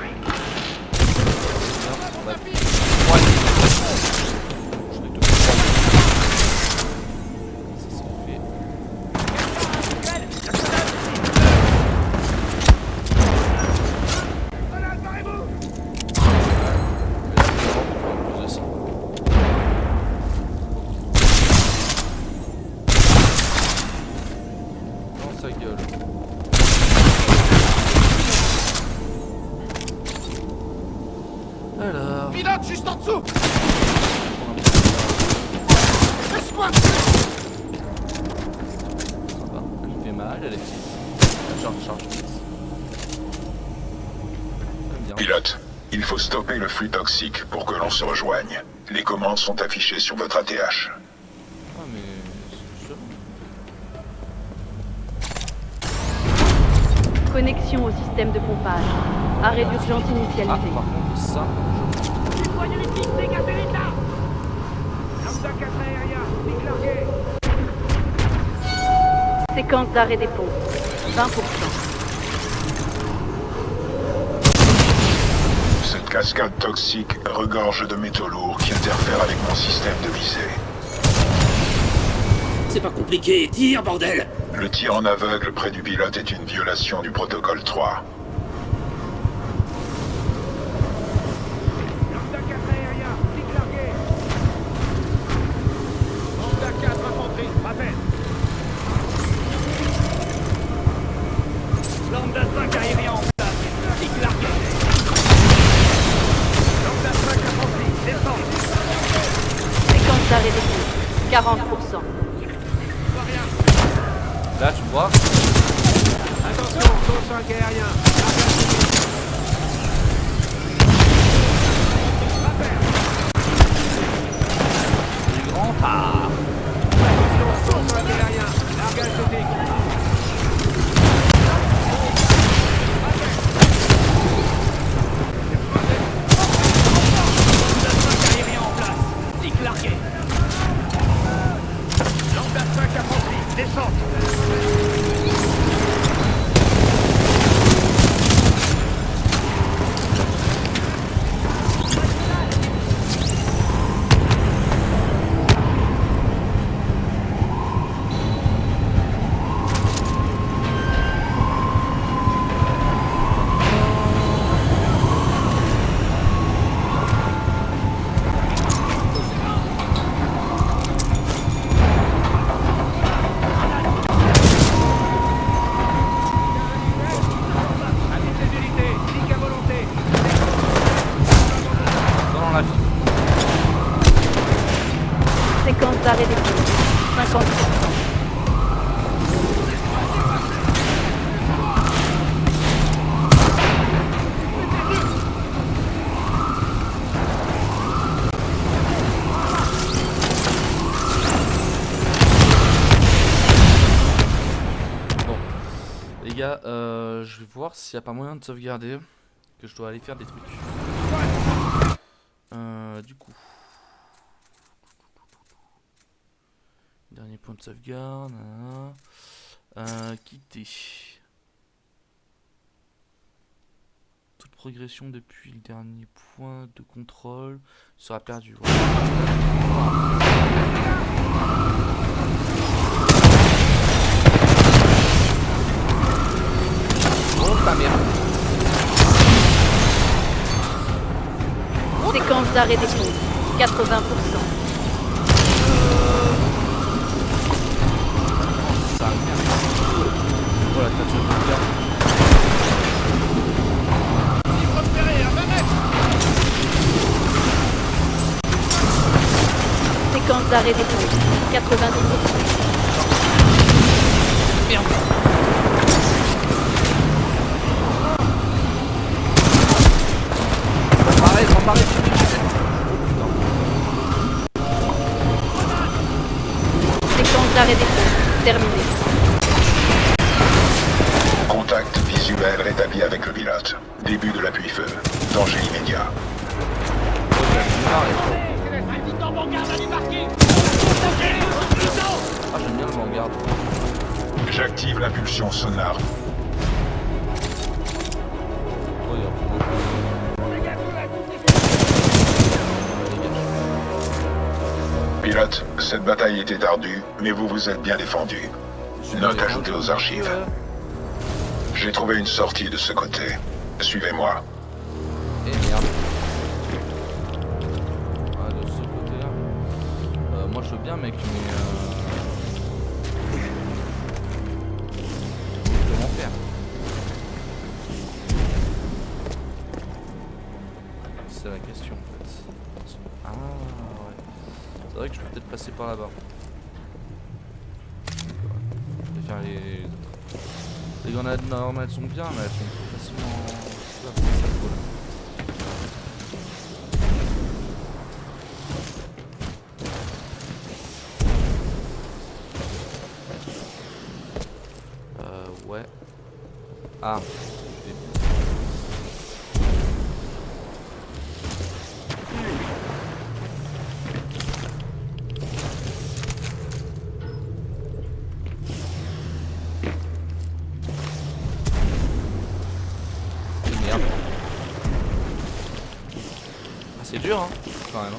Alors... Pilote, juste en dessous. Laisse-moi. Sympa. Elle me fait mal, elle est petite. Charge vite. Pilote, il faut stopper le flux toxique pour que l'on se rejoigne. Les commandes sont affichées sur votre ATH. Ah mais... c'est sûr. Connexion au système de pompage. Arrêt d'urgence initialisé. Ah, par contre, ça. Déployez les pistes, dégagez l'état. Lambda 4 aérien, pique largué. Séquence d'arrêt des pompes. 20%. Cette cascade toxique regorge de métaux lourds qui interfèrent avec mon système de visée. C'est pas compliqué, tire, bordel! Le tir en aveugle près du pilote est une violation du protocole 3. Lambda 4 aérien, pique largué. Lambda 4 infanterie, rappel. Lambda 5 aérien en place, pique largué. Lambda 5 infanterie, descend. Séquence d'arrêt des pompes. 40%. Là, tu vois. Attention, zone 5 aérien. Les grands pas. Attention, zone 5 aérien. Largage critique. Lambda 5 aérien en place. Pique largué. Lambda 5 infanterie, descente. Séquence d'arrêt des pompes. 50%. Bon, les gars, je vais voir s'il n'y a pas moyen de sauvegarder. Que je dois aller faire des trucs. Du coup. Dernier point de sauvegarde. Quitter. Toute progression depuis le dernier point de contrôle sera perdue. Voilà. Oh ta merde. Séquence d'arrêt des pompes. 80%. Ça merde. Voilà, t'as tué le gars. Libre repéré à 20 mètres. Séquence d'arrêt des pompes. 90%. Merde. Pareil. Séquence d'arrêt des pompes. Terminé. Contact visuel rétabli avec le pilote. Début de l'appui-feu. Danger immédiat. Ah, j'aime bien le Vanguard. J'active l'impulsion sonar. Pilote, cette bataille était ardue, mais vous vous êtes bien défendu. Note ajoutée aux archives. J'ai trouvé une sortie de ce côté. Suivez-moi. Et merde. Ah, de ce côté-là. Moi je veux bien, mec, mais comment faire? C'est la question en fait. Ah ouais. C'est vrai que je peux peut-être passer par là-bas. Je vais faire les autres. Les grenades normales sont bien, mais elles sont trop facilement. C'est ça le problème. Ouais. Ah. Merde. Ah, c'est dur hein, quand même.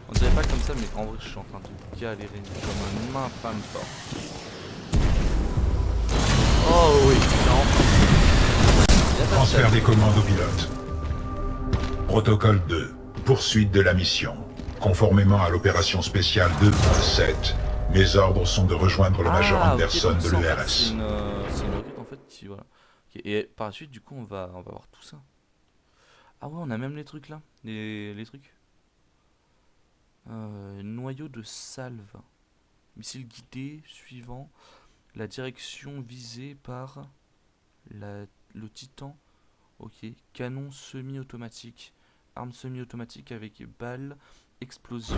On dirait pas comme ça, mais en vrai je suis en train de galérer comme un infâme fort. Oh oui, non. Transfert des commandes au pilote. Protocole 2. Poursuite de la mission. Conformément à l'opération spéciale 2.7, mes ordres sont de rejoindre le Major Anderson de l'ERS. C'est une roquette en fait qui voilà. Et par la suite du coup on va voir tout ça. Ah ouais, on a même les trucs là, les trucs. Noyau de salve. Missile guidé suivant la direction visée par le Titan. Ok. Canon semi-automatique. Arme semi-automatique avec balles explosives.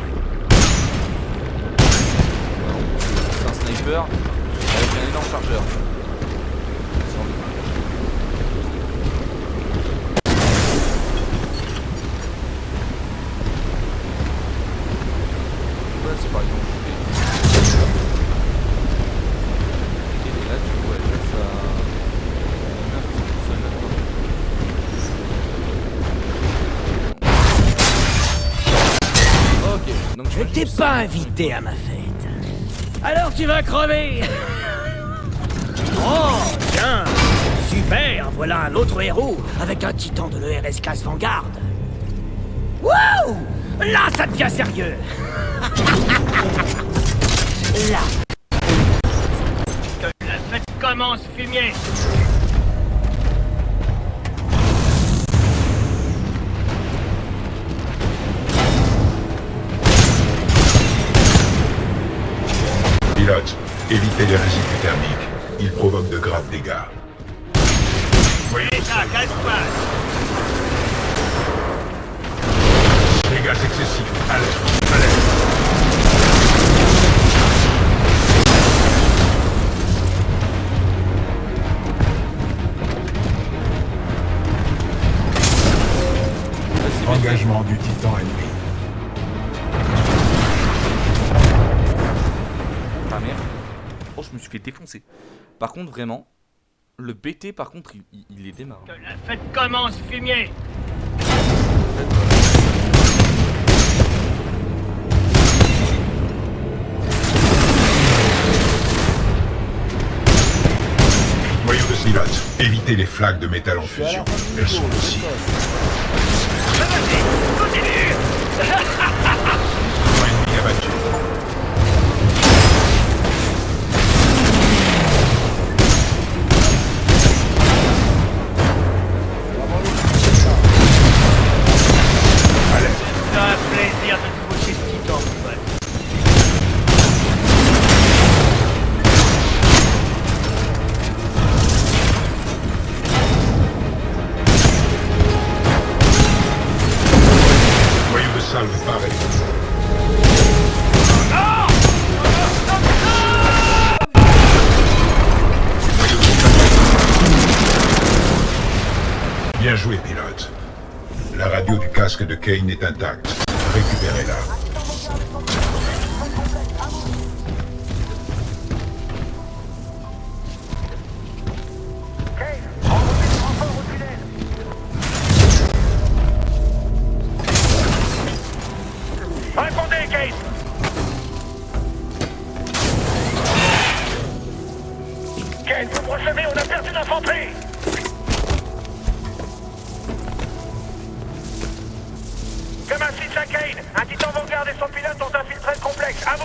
C'est un sniper avec un énorme chargeur. Voilà, c'est par exemple. Et là, tu vois, là, ça. On a un petit seul là-dedans. Ok, donc je t'ai pas invité à ma fête. Alors tu vas crever. Oh, tiens, super, voilà un autre héros avec un titan de l'ERS classe Vanguard. Wouh, là ça devient sérieux. Là. Que la fête commence, fumier. Pilote, évitez les résidus thermiques. Ils provoquent de graves dégâts. Voyez ça, calme-toi. Dégâts excessifs. Alerte. Alerte. Engagement du Titan ennemi. Ah merde. Oh, je me suis fait défoncer. Par contre, vraiment, le BT, par contre, il est démarre. Que la fête commence, fumier. Noyau de pilote. Évitez les flaques de métal en fusion. Elles sont aussi. Continue. Ennemi abattu. C'est un plaisir de te coucher ce titan, mon pote. Noyau de salve pareil. Bien joué, pilote. La radio du casque de Kane est intacte. Récupérez-la. Répondez, Kate. Kane, vous me recevez, on a perdu l'infanterie. Gamma 6 à Kane, un titan Vanguard et son pilote ont infiltré le complexe, à vous.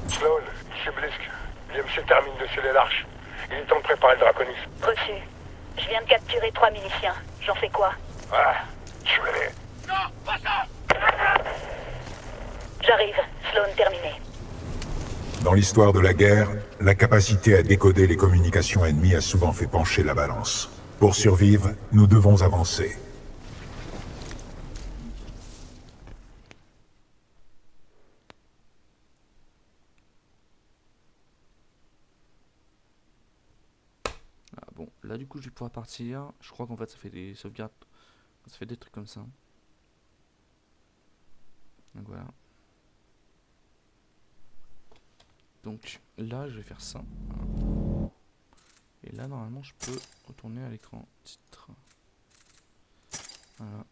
Sloan, ici Blisk. L'IMC termine de sceller l'arche. Il est temps de préparer le Draconis. Reçu. Je viens de capturer 3 miliciens. J'en fais quoi? Ah, tuez-les. Non, pas ça. J'arrive. Sloan terminé. Dans l'histoire de la guerre, la capacité à décoder les communications ennemies a souvent fait pencher la balance. Pour survivre, nous devons avancer. Ah bon, là du coup je vais pouvoir partir. Je crois qu'en fait ça fait des sauvegardes. Ça fait des trucs comme ça. Donc voilà. Donc là je vais faire ça. Voilà. Et là normalement je peux retourner à l'écran titre. Voilà.